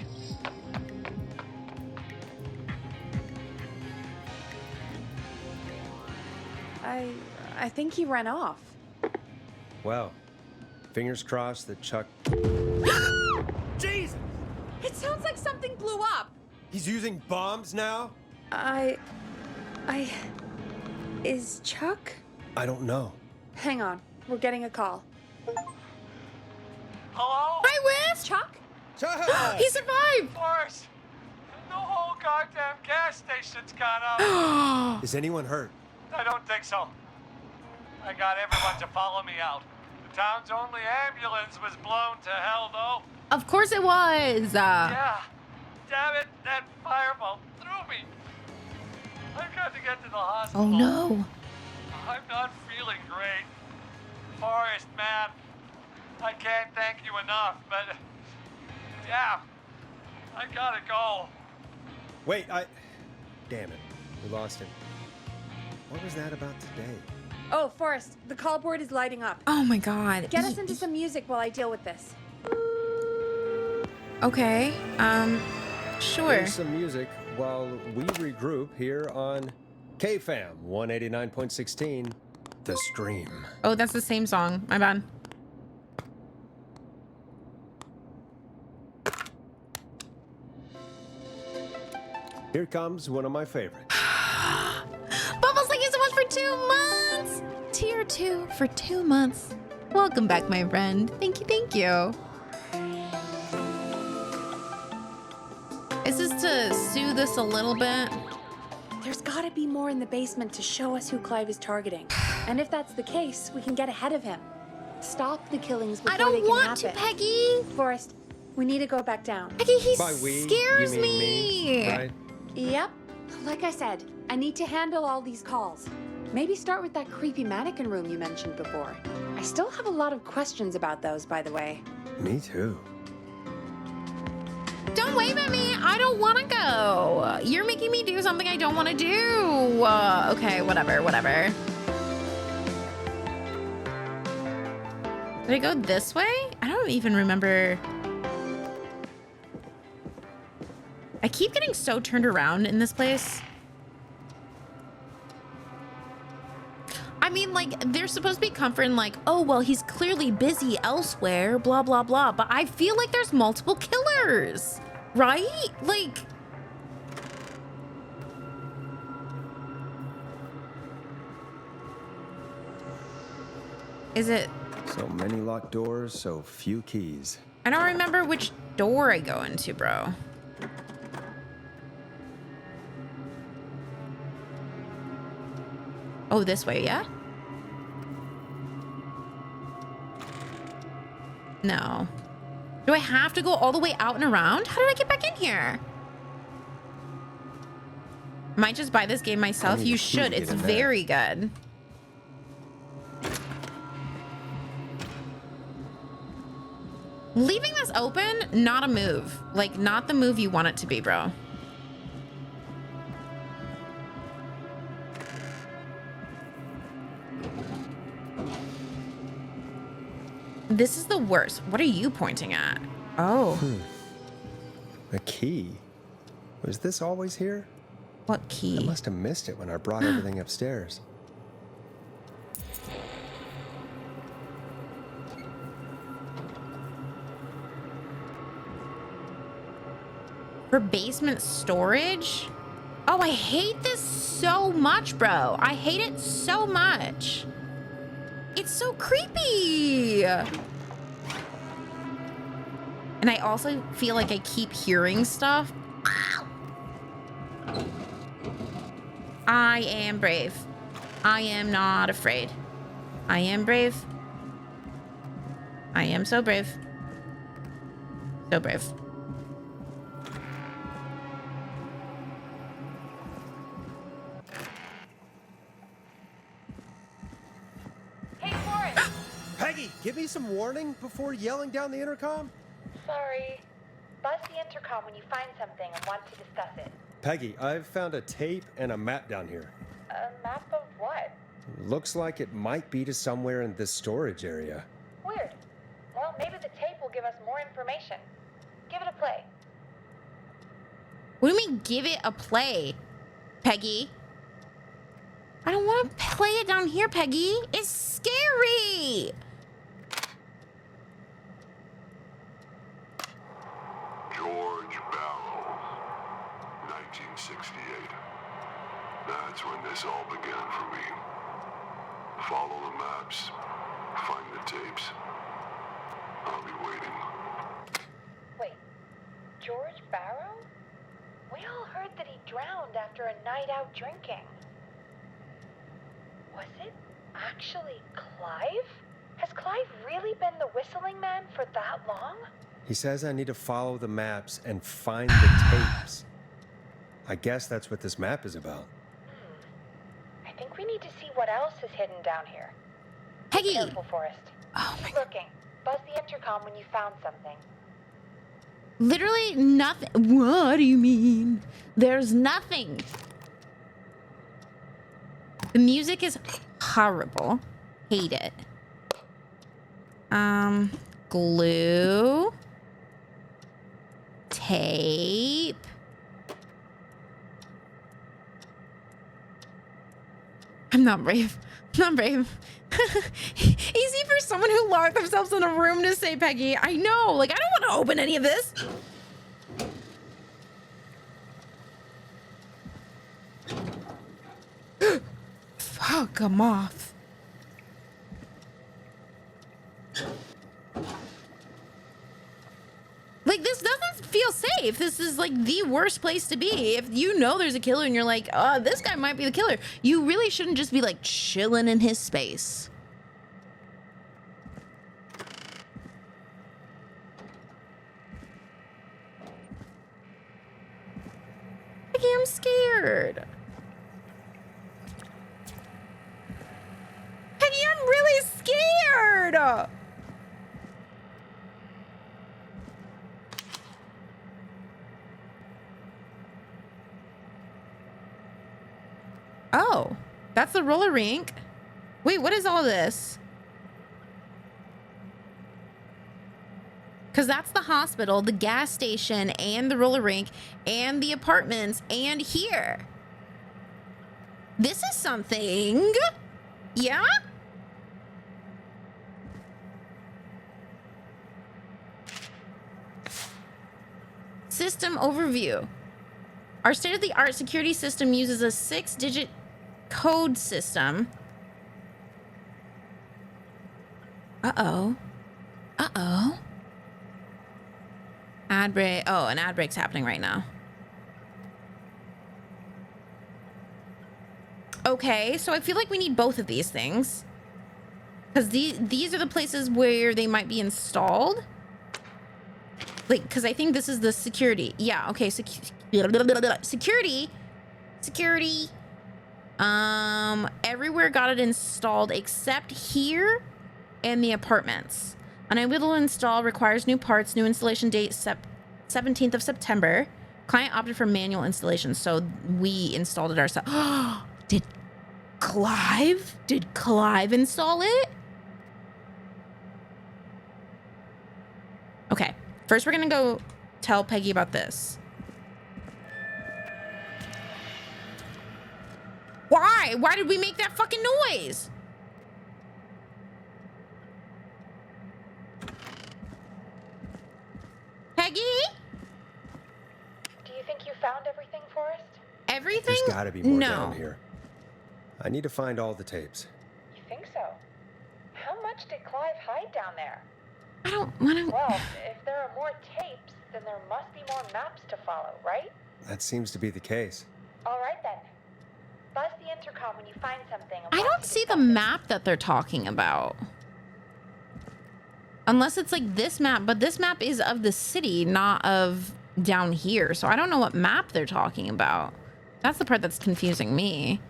I think he ran off. Well, fingers crossed that Chuck... Jesus! It sounds like something blew up. He's using bombs now? Is Chuck? I don't know. Hang on. We're getting a call. Hello? Hi, Whis! Chuck? Chuck! He survived! Forrest. The whole goddamn gas station's gone up. Is anyone hurt? I don't think so. I got everyone to follow me out. Town's only ambulance was blown to hell, though. Of course it was. Yeah. Damn it, that fireball threw me. I've got to get to the hospital. Oh no. I'm not feeling great. Forrest, man, I can't thank you enough, but yeah, I gotta go. Wait, damn it. We lost him. What was that about today? Oh, Forrest, the call board is lighting up. Oh my god. Get us into some music while I deal with this. Okay. Sure. Here's some music while we regroup here on KFAM 189.16, The Stream. Oh, that's the same song. My bad. Here comes one of my favorites. Bubbles, thank you so much for 2 months. Tier 2 for 2 months. Welcome back, my friend. Thank you, thank you. Is this to soothe us a little bit? There's gotta be more in the basement to show us who Clive is targeting. And if that's the case, we can get ahead of him. Stop the killings before I they don't can want to, happen. Peggy. Forrest, we need to go back down. Peggy, he By we, scares you mean me. me, right? Yep. Like I said, I need to handle all these calls. Maybe start with that creepy mannequin room you mentioned before. I still have a lot of questions about those, by the way. Me too. Don't wave at me. I don't want to go. You're making me do something I don't want to do. Okay, whatever. Did I go this way? I don't even remember. I keep getting so turned around in this place. I mean, like, they're supposed to be comforting, like, oh, well, he's clearly busy elsewhere, blah, blah, blah. But I feel like there's multiple killers, right? Like... Is it... So many locked doors, so few keys. I don't remember which door I go into, bro. Oh, this way, yeah? No. Do I have to go all the way out and around? How did I get back in here? Might just buy this game myself. You should. It's very good. Leaving this open, not a move. Like, not the move you want it to be, bro. This is the worst. What are you pointing at? Oh. A key? Was this always here? What I key? must have missed it when I brought everything upstairs. For basement storage? Oh, I hate this so much, bro. I hate it so much. It's so creepy. And I also feel like I keep hearing stuff. I am brave. I am not afraid. I am brave. I am so brave. So brave. Peggy, give me some warning before yelling down the intercom. Sorry. Buzz the intercom when you find something and want to discuss it. Peggy, I've found a tape and a map down here. A map of what? Looks like it might be to somewhere in this storage area. Weird. Well, maybe the tape will give us more information. Give it a play. What do you mean, give it a play, Peggy? I don't want to play it down here, Peggy. It's scary. George Barrow, 1968. That's when this all began for me. Follow the maps, find the tapes. I'll be waiting. Wait, George Barrow? We all heard that he drowned after a night out drinking. Was it actually Clive? Has Clive really been the whistling man for that long? He says I need to follow the maps and find the tapes. I guess that's what this map is about. I think we need to see what else is hidden down here. Peggy! Be careful, Forrest. Oh my Keep looking. Buzz the intercom when you found something. Literally nothing. What do you mean? There's nothing. The music is horrible. Hate it. Glue. Tape. I'm not brave. I'm not brave. Easy for someone who locked themselves in a room to say, Peggy. I know. Like, I don't want to open any of this. Fuck a moth. Like, this doesn't feel safe. This is like the worst place to be. If you know there's a killer and you're like, oh, this guy might be the killer, you really shouldn't just be like chilling in his space. Peggy, I'm scared. Peggy, I'm really scared. Oh, that's the roller rink. Wait, what is all this? Because that's the hospital, the gas station, and the roller rink, and the apartments, and here. This is something. Yeah? System overview. Our state-of-the-art security system uses a 6-digit code system. Uh-oh. Uh-oh. Ad break. Oh, an ad break's happening right now. Okay, so I feel like we need both of these things. Because these are the places where they might be installed. Like, because I think this is the security. Yeah, okay, security. Everywhere got it installed except here and the apartments. An Unable to install requires new parts. New installation date 17th of September. Client opted for manual installation, so we installed it ourselves. Did Clive install it? Okay, first we're gonna go tell Peggy about this. Why? Why did we make that fucking noise? Peggy? Do you think you found everything, Forrest? Everything? There's gotta be more no. down here. I need to find all the tapes. You think so? How much did Clive hide down there? I don't want to. Well, if there are more tapes, then there must be more maps to follow, right? That seems to be the case. All right then. Buzz the intercom when you find something. I don't see the map that they're talking about. Unless it's like this map, but this map is of the city, not of down here. So I don't know what map they're talking about. That's the part that's confusing me.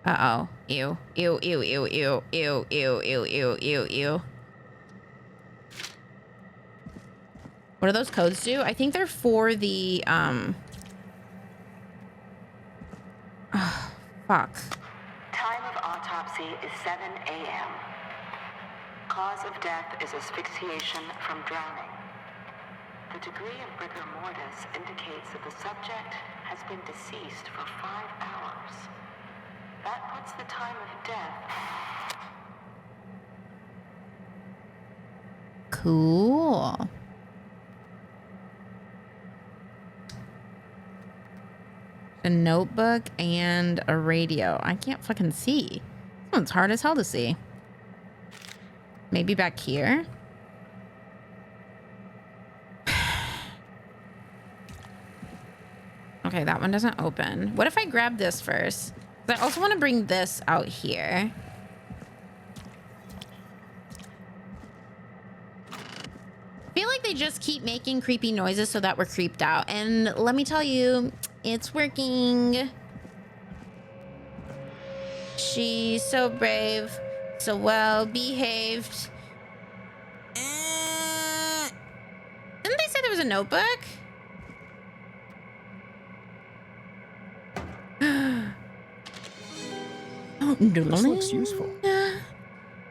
Uh-oh. Ew. Ew, ew, ew, ew, ew, ew, ew, ew, ew, ew. What do those codes do? I think they're for the, oh, fuck. Time of autopsy is 7 a.m. Cause of death is asphyxiation from drowning. The degree of rigor mortis indicates that the subject has been deceased for 5 hours. That puts the time of death. Cool. A notebook and a radio. I can't fucking see. This one's hard as hell to see. Maybe back here? Okay, that one doesn't open. What if I grab this first? I also want to bring this out here. they just keep making creepy noises so that we're creeped out. And let me tell you, it's working. She's so brave, so well behaved. Didn't they say there was a notebook? Oh, This looks useful.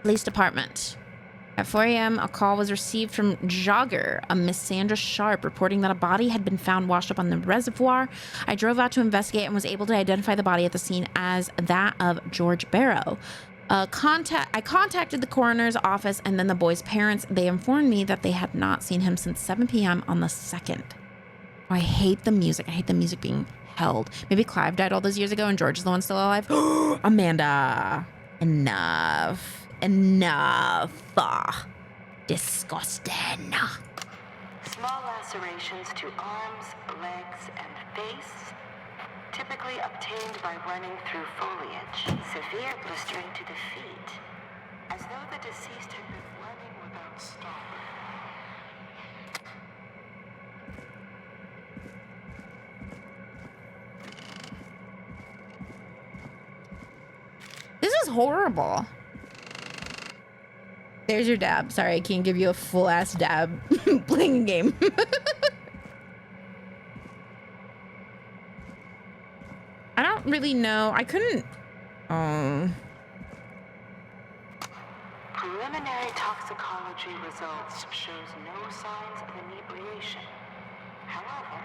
Police department. At 4 a.m., a call was received from Jogger, a Miss Sandra Sharp, reporting that a body had been found washed up on the reservoir. I drove out to investigate and was able to identify the body at the scene as that of George Barrow. I contacted the coroner's office and then the boy's parents. They informed me that they had not seen him since 7 p.m. on the 2nd. Oh, I hate the music. I hate the music being held. Maybe Clive died all those years ago and George is the one still alive. Amanda, enough. Disgusting. Small lacerations to arms, legs, and face, typically obtained by running through foliage. Severe blistering to the feet, as though the deceased had been running without stopping. This is horrible. There's your dab. Sorry, I can't give you a full ass dab playing a game. I don't really know. I couldn't. Preliminary toxicology results shows no signs of inebriation. However,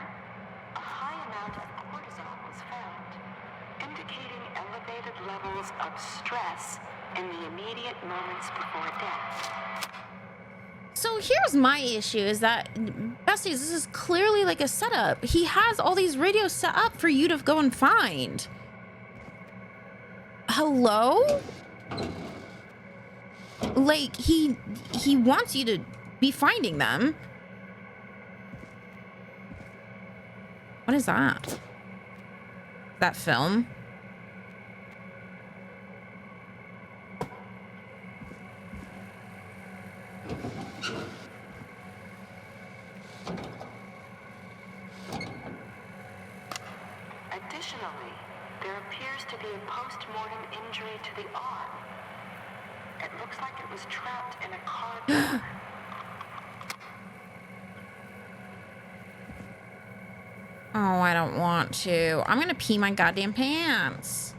a high amount of cortisol was found, indicating elevated levels of stress in the immediate moments before death. So here's my issue is that, besties, this is clearly like a setup. He has all these radios set up for you to go and find. Hello? Like, he wants you to be finding them. What is that? That film? Additionally, there appears to be a post-mortem injury to the arm. It looks like it was trapped in a car door. Oh, I don't want to. I'm gonna pee my goddamn pants.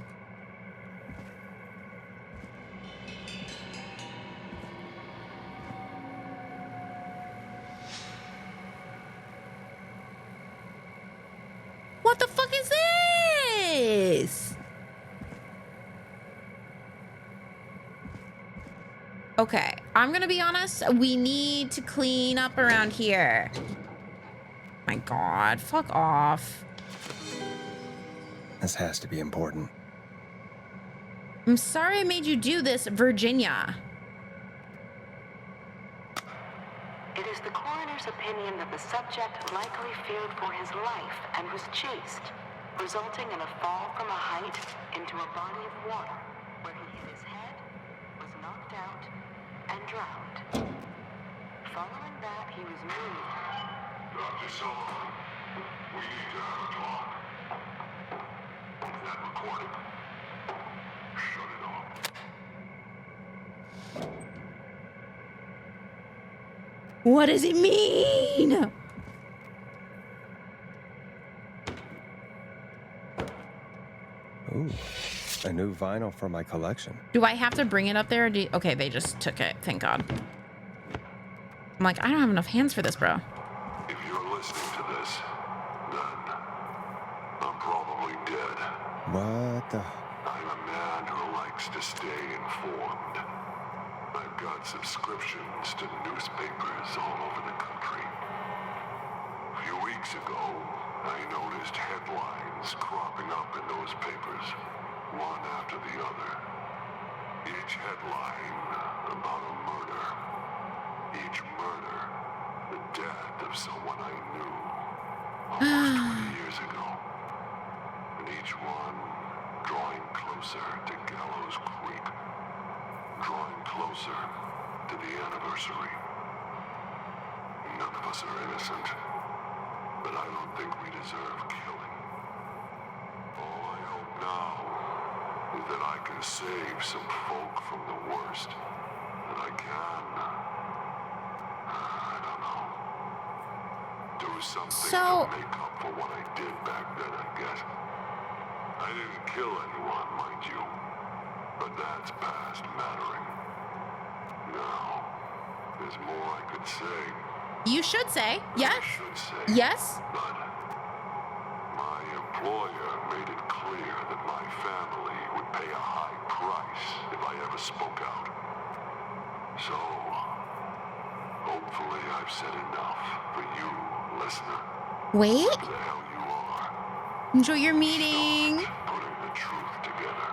What the fuck is this? Okay, I'm gonna be honest. We need to clean up around here. My God, fuck off. This has to be important. I'm sorry I made you do this, Virginia. It is the coroner's opinion that the subject likely feared for his life and was chased, resulting in a fall from a height into a body of water, where he hit his head, was knocked out, and drowned. Following that, he was moved. Dr. Sullivan, we need to have a talk. Is that recording? Shut it off. What does it mean? Ooh, a new vinyl for my collection. Do I have to bring it up there? Or okay, they just took it. Thank God. I'm like, I don't have enough hands for this, bro. If you're listening to this, then I'm probably dead. What the? I'm a man who likes to stay informed. I've got subscriptions to newspapers all over the country. A few weeks ago, I noticed headlines cropping up in those papers, one after the other. Each headline about a murder. Each murder, the death of someone I knew almost 20 years ago. And each one drawing closer to Gallows Creek. Drawing closer to the anniversary. None of us are innocent, but I don't think we deserve killing. All I hope now is that I can save some folk from the worst. And I can, I don't know, do something to make up for what I did back then, I guess. I didn't kill anyone, mind you, but that's past mattering. Now, there's more I could say. You should say. Yes. I should say. Yes. But my employer made it clear that my family would pay a high price if I ever spoke out. So, hopefully I've said enough for you, listener. Wait. Whoever the hell you are. Enjoy your meeting. Start putting the truth together.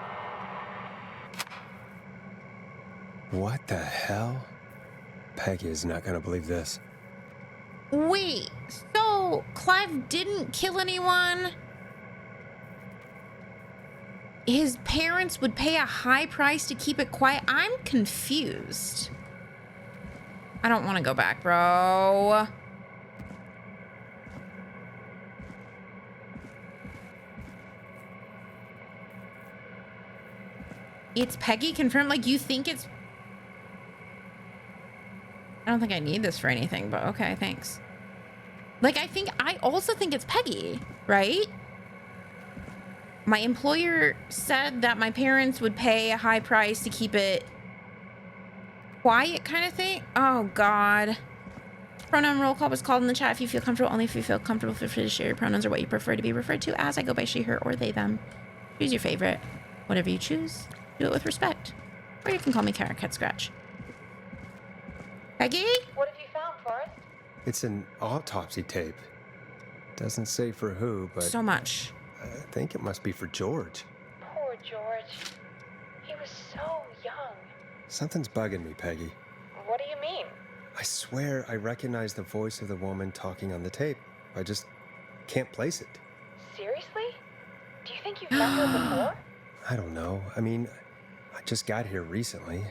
What the hell? Peggy is not gonna believe this. Wait, so Clive didn't kill anyone? His parents would pay a high price to keep it quiet? I'm confused. I don't want to go back, bro. It's Peggy confirmed? Like, you think it's... I don't think I need this for anything, but okay, thanks. Like, I also think it's Peggy, right? My employer said that my parents would pay a high price to keep it quiet kind of thing. Oh, God. Pronoun roll call was called in the chat. If you feel comfortable, only if you feel comfortable, feel free to share your pronouns or what you prefer to be referred to as. I go by she, her, or they, them. Choose your favorite. Whatever you choose, do it with respect. Or you can call me Carrot Cat Scratch. Peggy? What have you found, Forrest? It's an autopsy tape. Doesn't say for who, but So much. I think it must be for George. Poor George. He was so young. Something's bugging me, Peggy. What do you mean? I swear I recognize the voice of the woman talking on the tape. I just can't place it. Seriously? Do you think you've met her before? I don't know. I mean, I just got here recently.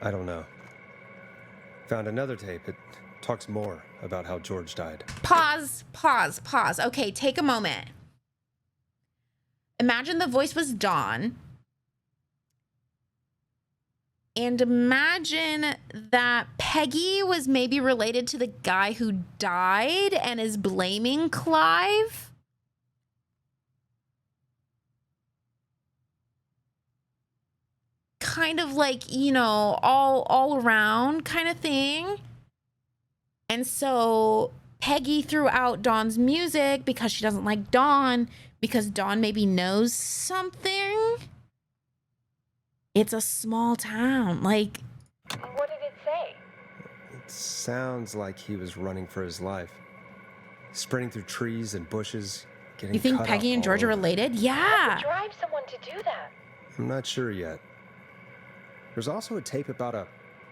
I don't know. Found another tape. It talks more about how George died. Pause. Okay, take a moment. Imagine the voice was Dawn. And imagine that Peggy was maybe related to the guy who died and is blaming Clive. Kind of like, you know, all around kind of thing. And so Peggy threw out Dawn's music because she doesn't like Dawn, because Dawn maybe knows something. It's a small town. Like, What did it say? It sounds like he was running for his life. Sprinting through trees and bushes, getting you think cut Peggy up and all George are over. related? What Yeah. would drive someone to do that? I'm not sure yet. There's also a tape about a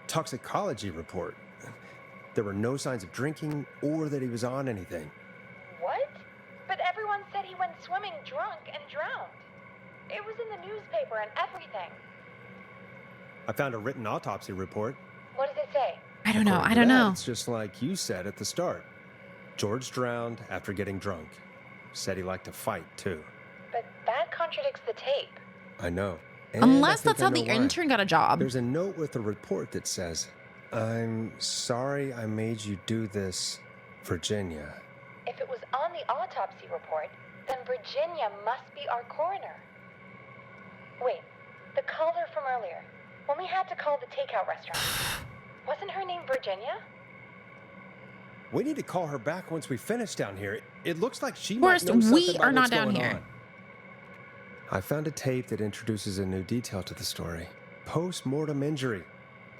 toxicology report. There were no signs of drinking or that he was on anything. What? But everyone said he went swimming drunk and drowned. It was in the newspaper and everything. I found a written autopsy report. What does it say? I don't know. According I to don't that, know. It's just like you said at the start. George drowned after getting drunk. Said he liked to fight, too. But that contradicts the tape. I know. And I Unless think that's I how know the why. intern got a job. There's a note with a report that says, "I'm sorry I made you do this, Virginia." If it was on the autopsy report, then Virginia must be our coroner. Wait, the caller from earlier, when we had to call the takeout restaurant, wasn't her name Virginia? We need to call her back once we finish down here. It looks like she Forrest, might know something we about are not what's down going here. on. I found a tape that introduces a new detail to the story. Post-mortem injury.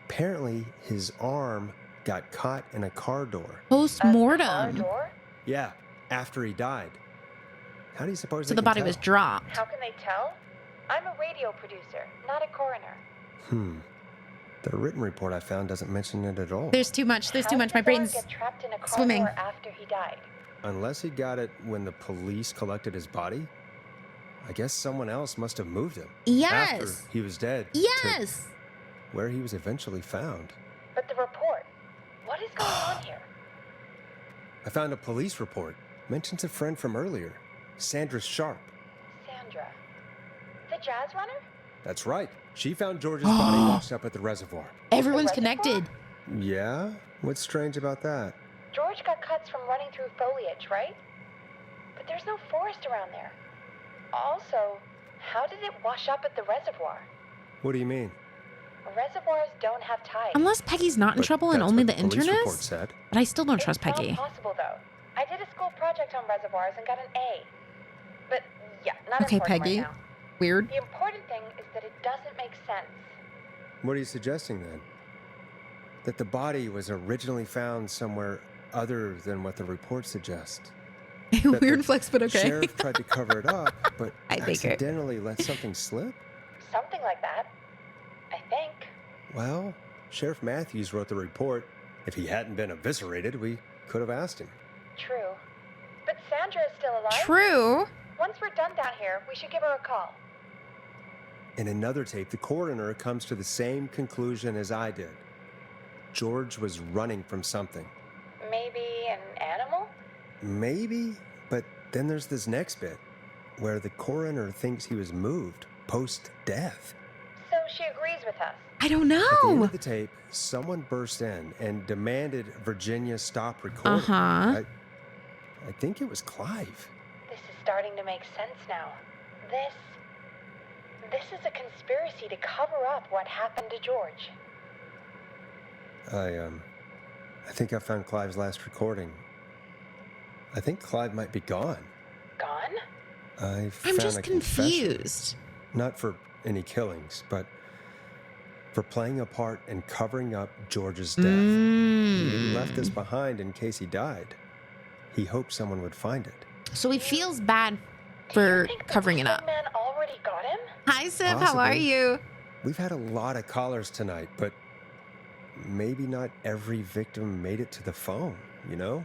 Apparently, his arm got caught in a car door. Post A car mortem. door? Yeah, after he died. How do you suppose So they the can body tell? was dropped. How can they tell? I'm a radio producer, not a coroner. The written report I found doesn't mention it at all. There's too much. There's too How much. did My his arm brain's get trapped in a car swimming. door after he died? Unless he got it when the police collected his body, I guess someone else must have moved him. Yes. After he was dead. Yes. To where he was eventually found. But the report, what is is going on here? I found a police report. Mentions a friend from earlier, Sandra Sharp. Sandra. The jazz runner? That's right. She found George's body washed up at the reservoir. Everyone's The reservoir? connected. Yeah? What's strange about that? George got cuts from running through foliage, right? But there's no forest around there. Also, how did it wash up at the reservoir? What do you mean? Reservoirs don't have tides. Unless Peggy's not in But trouble and that's only what the police intern report is. said. But I still don't trust It's Peggy. not possible, though. I did a school project on reservoirs and got an A. But yeah, not Okay, important Peggy. right now. Weird. The important thing is that it doesn't make sense. What are you suggesting then? That the body was originally found somewhere other than what the report suggests. That Weird the flex, but okay. Sheriff tried to cover it up, but I think it. accidentally let something slip? Something like that. I think. Well, Sheriff Matthews wrote the report. If he hadn't been eviscerated, we could have asked him. True. But Sandra is still alive. True. Once we're done down here, we should give her a call. In another tape, the coroner comes to the same conclusion as I did. George was running from something. Maybe an animal? Maybe, but then there's this next bit where the coroner thinks he was moved post-death. So she agrees with us. I don't At the end know. of the tape, someone burst in and demanded Virginia stop recording. Uh-huh. I think it was Clive. This is starting to make sense now. This is a conspiracy to cover up what happened to George. I think I found Clive's last recording. I think Clive might be gone. Gone? I I'm found just a confession. confused. Not for any killings, but for playing a part in covering up George's death. He left this behind in case he died. He hoped someone would find it. So he feels bad Do for you think the covering it up. man already got him? Hi, Sip. How are Possibly. you? We've had a lot of callers tonight, but maybe not every victim made it to the phone, you know?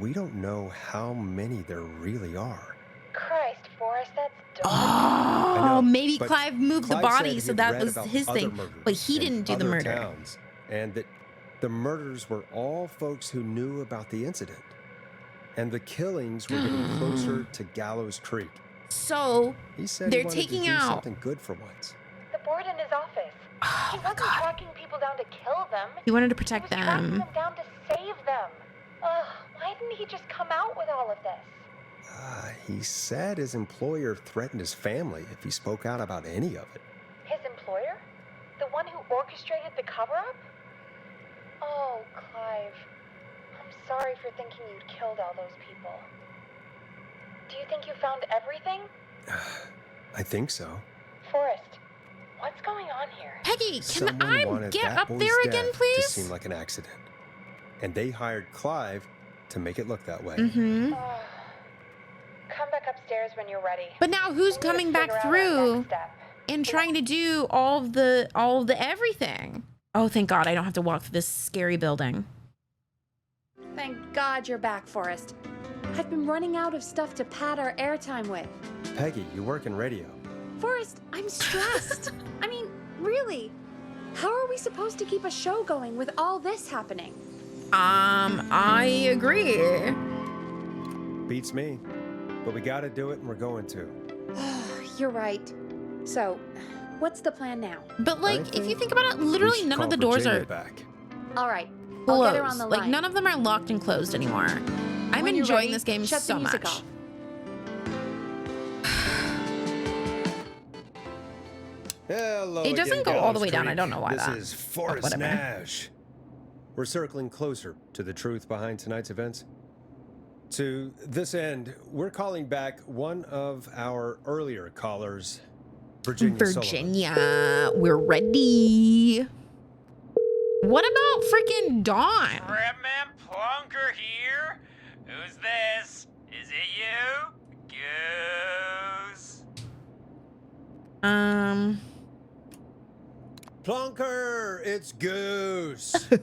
We don't know how many there really are. Christ, Forrest, that's dumb. I Oh, know, maybe but Clive moved the Clive body, said so he'd that read was about his other thing. murders But he in didn't do the other murder. towns, and that the murders were all folks who knew about the incident. And the killings were getting closer to Gallows Creek. So He said They're he wanted taking to do out- something good for once. The board in his office. Oh He my wasn't God. tracking people down to kill them. he wanted to He protect was tracking them. them down to save them. Ugh, why didn't he just come out with all of this? He said his employer threatened his family if he spoke out about any of it. His employer? The one who orchestrated the cover-up? Oh, Clive. I'm sorry for thinking you'd killed all those people. Do you think you found everything? I think so. Forrest, what's going on here? Peggy, can Someone I wanted get that up boy's there again, death to please? seem like an accident. And they hired Clive to make it look that way. Mm-hmm. Oh. Come back upstairs when you're ready. But now who's We need to coming back figure out our through next step. and trying to do all of the everything? Oh, thank God I don't have to walk through this scary building. Thank God you're back, Forrest. I've been running out of stuff to pad our airtime with. Peggy, you work in radio. Forrest, I'm stressed. I mean, really. How are we supposed to keep a show going with all this happening? I agree. Beats me. But we gotta do it and we're going to. You're right. So, what's the plan now? But like, if you think think about it, We literally should none call of the doors Virginia are back. All right, I'll get her on closed. the Like line. none of them are locked and closed anymore. I'm When you're enjoying ready, this game shut so the music much. off. Hello It doesn't again, go all the way Gallows down. I Creek. don't know why this that. This is Forrest whatever. Nash. We're circling closer to the truth behind tonight's events. To this end, we're calling back one of our earlier callers, Virginia Sullivan. Virginia, we're ready. What about freaking Dawn? Redman Plunker here? Who's this? Is it you? Goose? Plonker, it's Goose. Goose!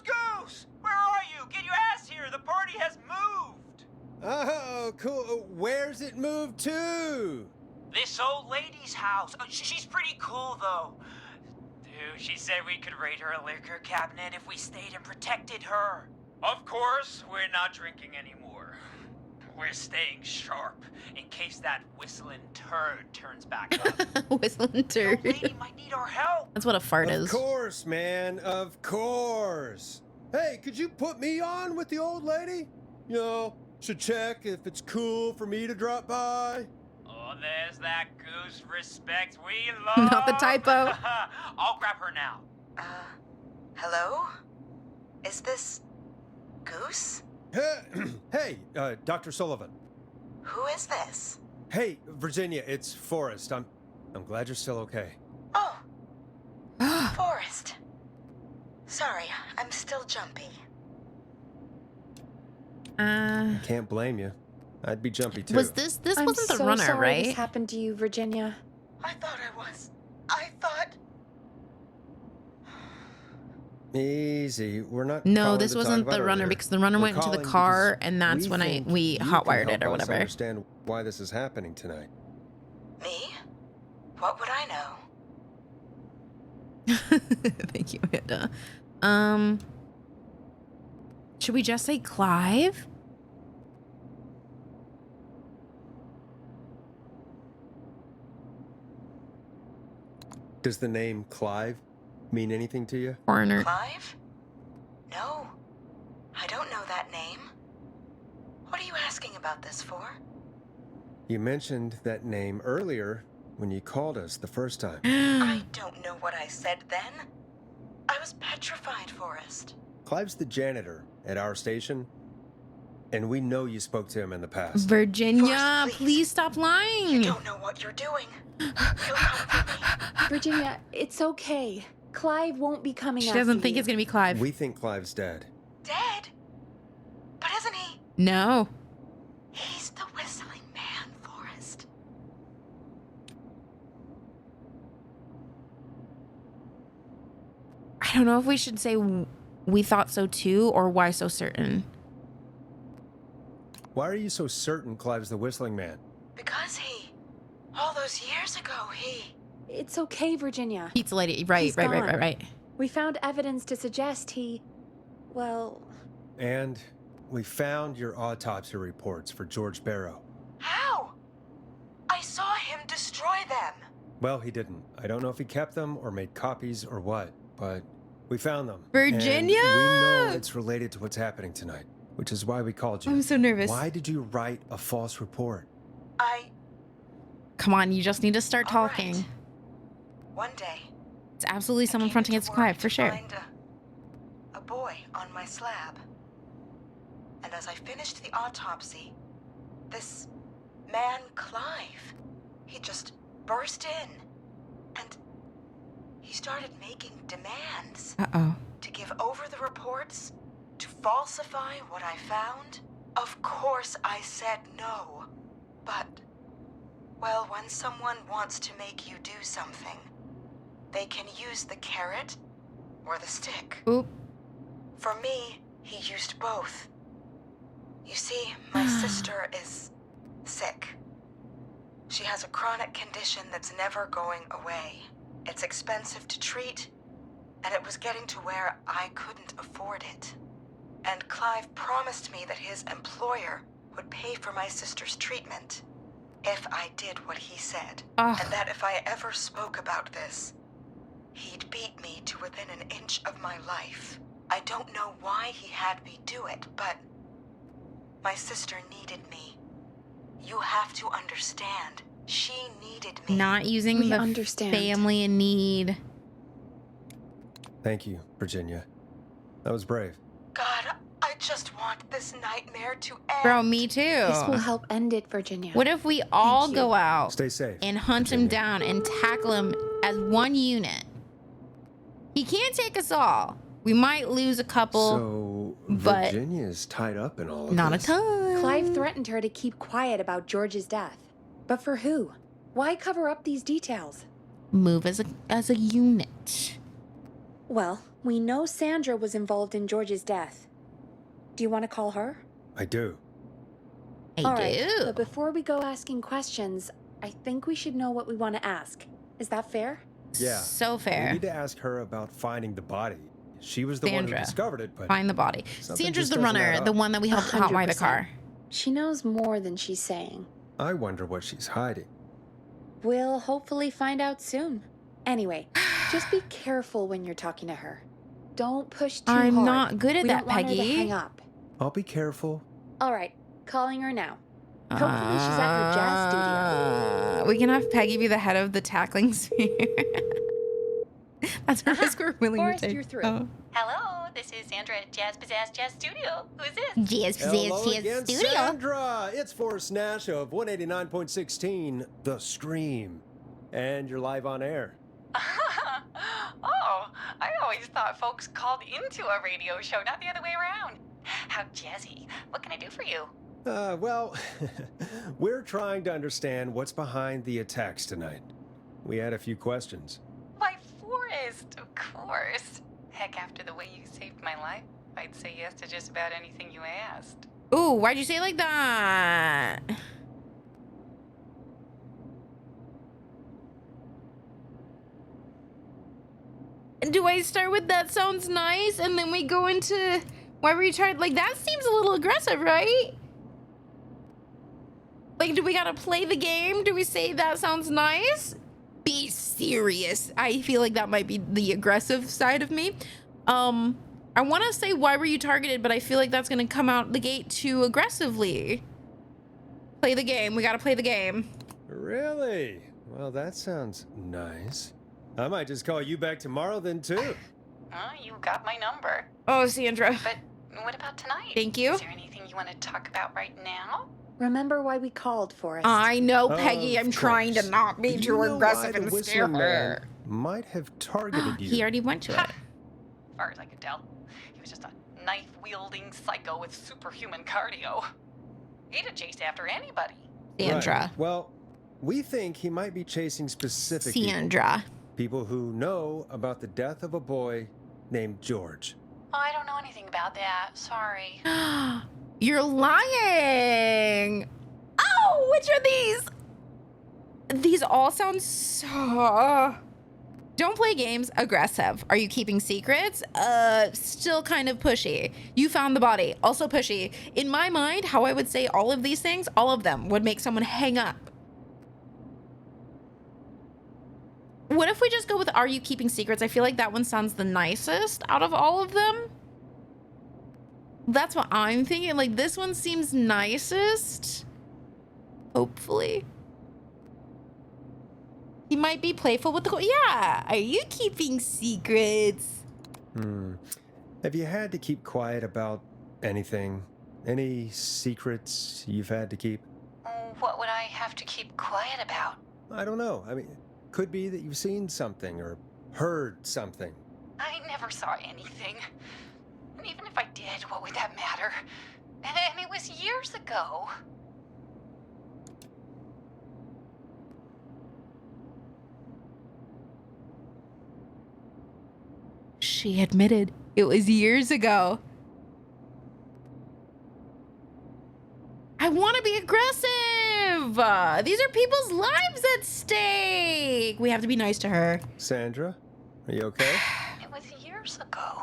Goose! Where are you? Get your ass here! The party has moved! Oh, cool. Where's it moved to? This old lady's house. She's pretty cool, though. Dude, she said we could raid her liquor cabinet if we stayed and protected her. Of course, we're not drinking anymore. We're staying sharp in case that whistling turd turns back up. Whistling turd. The old lady might need our help. That's what a fart is. Of course, man. Of course. Hey, could you put me on with the old lady? You know, should check if it's cool for me to drop by. Oh, there's that goose respect we love. Not the typo. I'll grab her now. Hello? Is this Goose? Hey, Dr. Sullivan. Who is this? Hey, Virginia, it's Forrest. I'm glad you're still okay. Oh. Forrest. Sorry, I'm still jumpy. Can't blame you. I'd be jumpy too. Was this I'm wasn't the so runner, sorry right? this happened to you, Virginia. I thought I was. I thought... Easy. We're not. No, calling this to talk wasn't about the runner earlier. because the runner We're went into the calling car, because and that's when think we you can hotwired it or help us whatever. Understand why this is happening tonight. Me? What would I know? Thank you, Amanda. Should we just say Clive? Does the name Clive mean anything to you? Coroner. Clive? No. I don't know that name. What are you asking about this for? You mentioned that name earlier when you called us the first time. I don't know what I said then. I was petrified, Forrest. Clive's the janitor at our station, and we know you spoke to him in the past. Virginia, Forrest, please stop You lying. don't know what you're doing. He'll come for me. Virginia, it's okay. Clive won't be coming She after doesn't think you. it's gonna be Clive. We think Clive's dead. Dead? But isn't he? No. He's the whistling man, Forrest. I don't know if we should say we thought so too or why so certain. Why are you so certain Clive's the whistling man? Because all those years ago, It's okay, Virginia. Pizza lady. Right, He's right, gone. right. We found evidence to suggest well, And we found your autopsy reports for George Barrow. How? I saw him destroy them. Well, he didn't. I don't know if he kept them or made copies or what, but we found them. Virginia! And we know it's related to what's happening tonight, which is why we called you. I'm so nervous. Why did you write a false report? Come on, you just need to start All talking. right. One day, It's absolutely I someone came fronting into its work Clive, to for sure. find a boy on my slab. And as I finished the autopsy, this man, Clive, he just burst in. And he started making demands. Uh-oh. To give over the reports, to falsify what I found. Of course I said no. But, well, when someone wants to make you do something, they can use the carrot or the stick. Oop. For me, he used both. You see, my sister is sick. She has a chronic condition that's never going away. It's expensive to treat, and it was getting to where I couldn't afford it. And Clive promised me that his employer would pay for my sister's treatment if I did what he said. Ugh. And that if I ever spoke about this, he'd beat me to within an inch of my life. I don't know why he had me do it, but my sister needed me. You have to understand. She needed me. Not using We the understand. family in need. Thank you, Virginia. That was brave. God, I just want this nightmare to end. Bro, me too. This will help end it, Virginia. What if we all you. go out Stay safe. and hunt him Virginia. down and tackle him as one unit? He can't take us all. We might lose a couple, So, but Virginia's tied up in all of not a this. ton. Clive threatened her to keep quiet about George's death. But for who? Why cover up these details? Move as a unit. Well, we know Sandra was involved in George's death. Do you want to call her? I do. I All right, do. but before we go asking questions, I think we should know what we want to ask. Is that fair? Yeah. So We fair. need to ask her about finding the body. She was the one who Sandra. discovered it, but Find the body. something Sandra's just the doesn't add runner, up. the one that we helped hotwire the 100%. car. She knows more than she's saying. I wonder what she's hiding. We'll hopefully find out soon. Anyway, just be careful when you're talking to her. Don't push too hard. I'm not good at We that, don't want her to Peggy. hang up. I'll be careful. All right, calling her now. Hopefully she's at her jazz studio. We can have Peggy be the head of the tackling sphere. That's a risk we're willing Forrest, to take. you're through. Oh. Hello, this is Sandra at Jazz Pizzazz Jazz Studio. Who is this? Jazz Hello Pizzazz again, Studio. Sandra. It's Forrest Nash of 189.16, The Scream. And you're live on air. Oh, I always thought folks called into a radio show, not the other way around. How jazzy. What can I do for you? Well, we're trying to understand what's behind the attacks tonight. We had a few questions. Why, Forrest, of course. Heck, after the way you saved my life, I'd say yes to just about anything you asked. Ooh, why'd you say it like that? Do I start with that sounds nice and then we go into why were you tired? Like that seems a little aggressive, right? Like, do we gotta play the game? Do we say that sounds nice? Be serious. I feel like that might be the aggressive side of me. I want to say why were you targeted, but I feel like that's gonna come out the gate too aggressively. Play the game. We gotta play the game. Really? Well, that sounds nice. I might just call you back tomorrow then, too. You got my number. Oh, Sandra. But what about tonight? Thank you. Is there anything you want to talk about right now? Remember why we called, Forrest? I know, Peggy. Of I'm trying to course. not be Do too you know aggressive why the and Whistler scare Man her. might have targeted you. He already went to it. As far as I could tell, he was just a knife-wielding psycho with superhuman cardio. He'd have chased after anybody. Sandra. Right. Well, we think he might be chasing specific Sandra. people who know about the death of a boy named George. Oh, I don't know anything about that. Sorry. You're lying. Oh, which are these? These all sound so... Don't play games. Aggressive. Are you keeping secrets? Still kind of pushy. You found the body. Also pushy. In my mind, how I would say all of these things, all of them would make someone hang up. What if we just go with are you keeping secrets? I feel like that one sounds the nicest out of all of them. That's what I'm thinking. Like this one seems nicest. Hopefully. He might be playful with the... Yeah. Are you keeping secrets? Have you had to keep quiet about anything? Any secrets you've had to keep? What would I have to keep quiet about? I don't know. I mean, could be that you've seen something or heard something. I never saw anything. And even if I did, what would that matter? And it was years ago. She admitted it was years ago. I want to be aggressive. These are people's lives at stake. We have to be nice to her. Sandra, are you okay? It was years ago.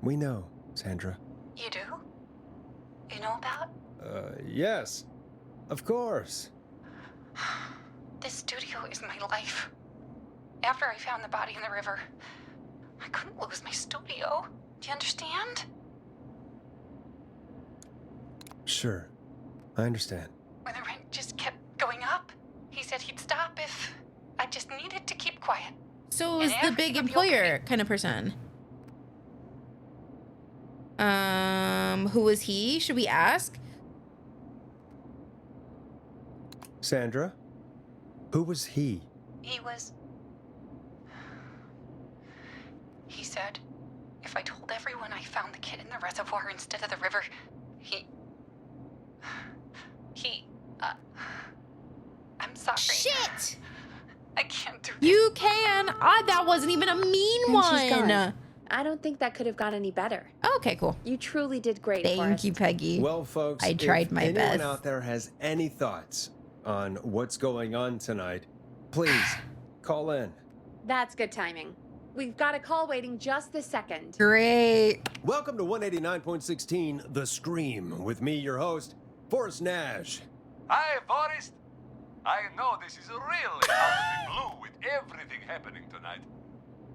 We know, Sandra. You do? You know about? Yes. Of course. This studio is my life. After I found the body in the river, I couldn't lose my studio. Do you understand? Sure. I understand. When the rent just kept going up, he said he'd stop if I just needed to keep quiet. So And is the big everything would be employer okay. kind of person. Who was he? Should we ask? Sandra, who was he? He was... He said, if I told everyone I found the kid in the reservoir instead of the river, I'm sorry. Shit! I can't do this. You can. Ah, that wasn't even a mean And one. she's gone. I don't think that could have gone any better. Okay, cool. You truly did great, Thank Forrest. you, Peggy. Well, folks, I tried if my anyone best. out there has any thoughts on what's going on tonight, please call in. That's good timing. We've got a call waiting just this second. Great. Welcome to 189.16 The Scream with me, your host, Forrest Nash. Hi, Forrest. I know this is really out of the blue with everything happening tonight.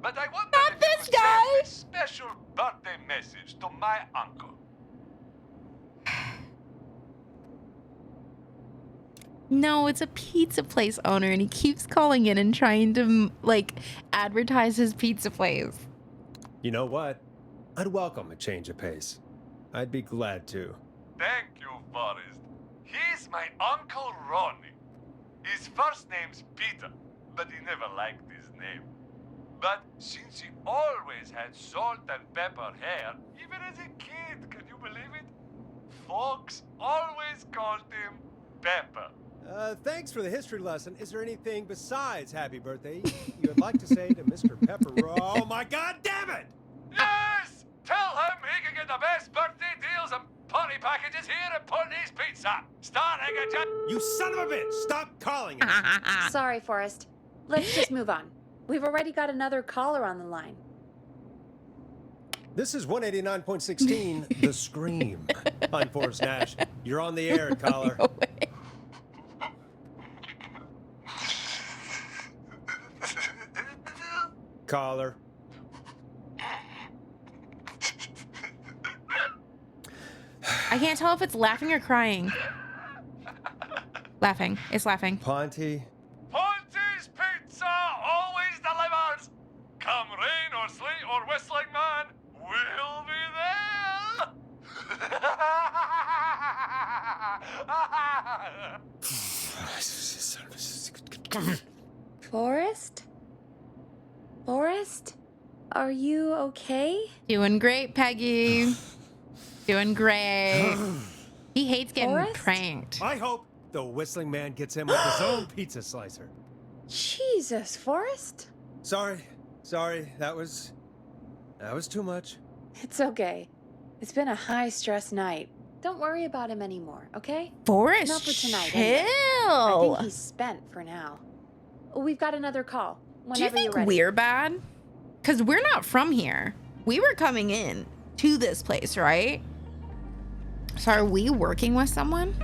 But I wonder Not if this you could guy. send a special birthday message to my uncle. No, it's a pizza place owner, and he keeps calling in and trying to, like, advertise his pizza place. You know what? I'd welcome a change of pace. I'd be glad to. Thank you, Forrest. He's my Uncle Ronnie. His first name's Peter, but he never liked his name. But since he always had salt and pepper hair, even as a kid, can you believe it? Folks always called him Pepper. Thanks for the history lesson. Is there anything besides happy birthday you would like to say to Mr. Pepper? Oh my God, damn it! Yes! Tell him he can get the best birthday deals and party packages here at Putney's Pizza. Starting at just... You son of a bitch! Stop calling it! Sorry, Forrest. Let's just move on. We've already got another caller on the line. This is 189.16 The Scream. I'm Forrest Nash. You're on the air, caller. No way. Caller. I can't tell if it's laughing or crying. Laughing. It's laughing. Ponty. Ponty's Pizza always delivers. Come rain or sleet or whistling man, we'll be there. Forrest? Forrest? Are you okay? Doing great, Peggy. Doing great. He hates getting Forrest? pranked. I hope the whistling man gets him with his own pizza slicer. Jesus, Forrest? Sorry. That was too much. It's okay. It's been a high-stress night. Don't worry about him anymore, okay? Forrest, Not for tonight, chill. anyway. I think he's spent for now. We've got another call. Do you Whenever think you're ready. we're bad? Because we're not from here. We were coming in to this place, right? So are we working with someone?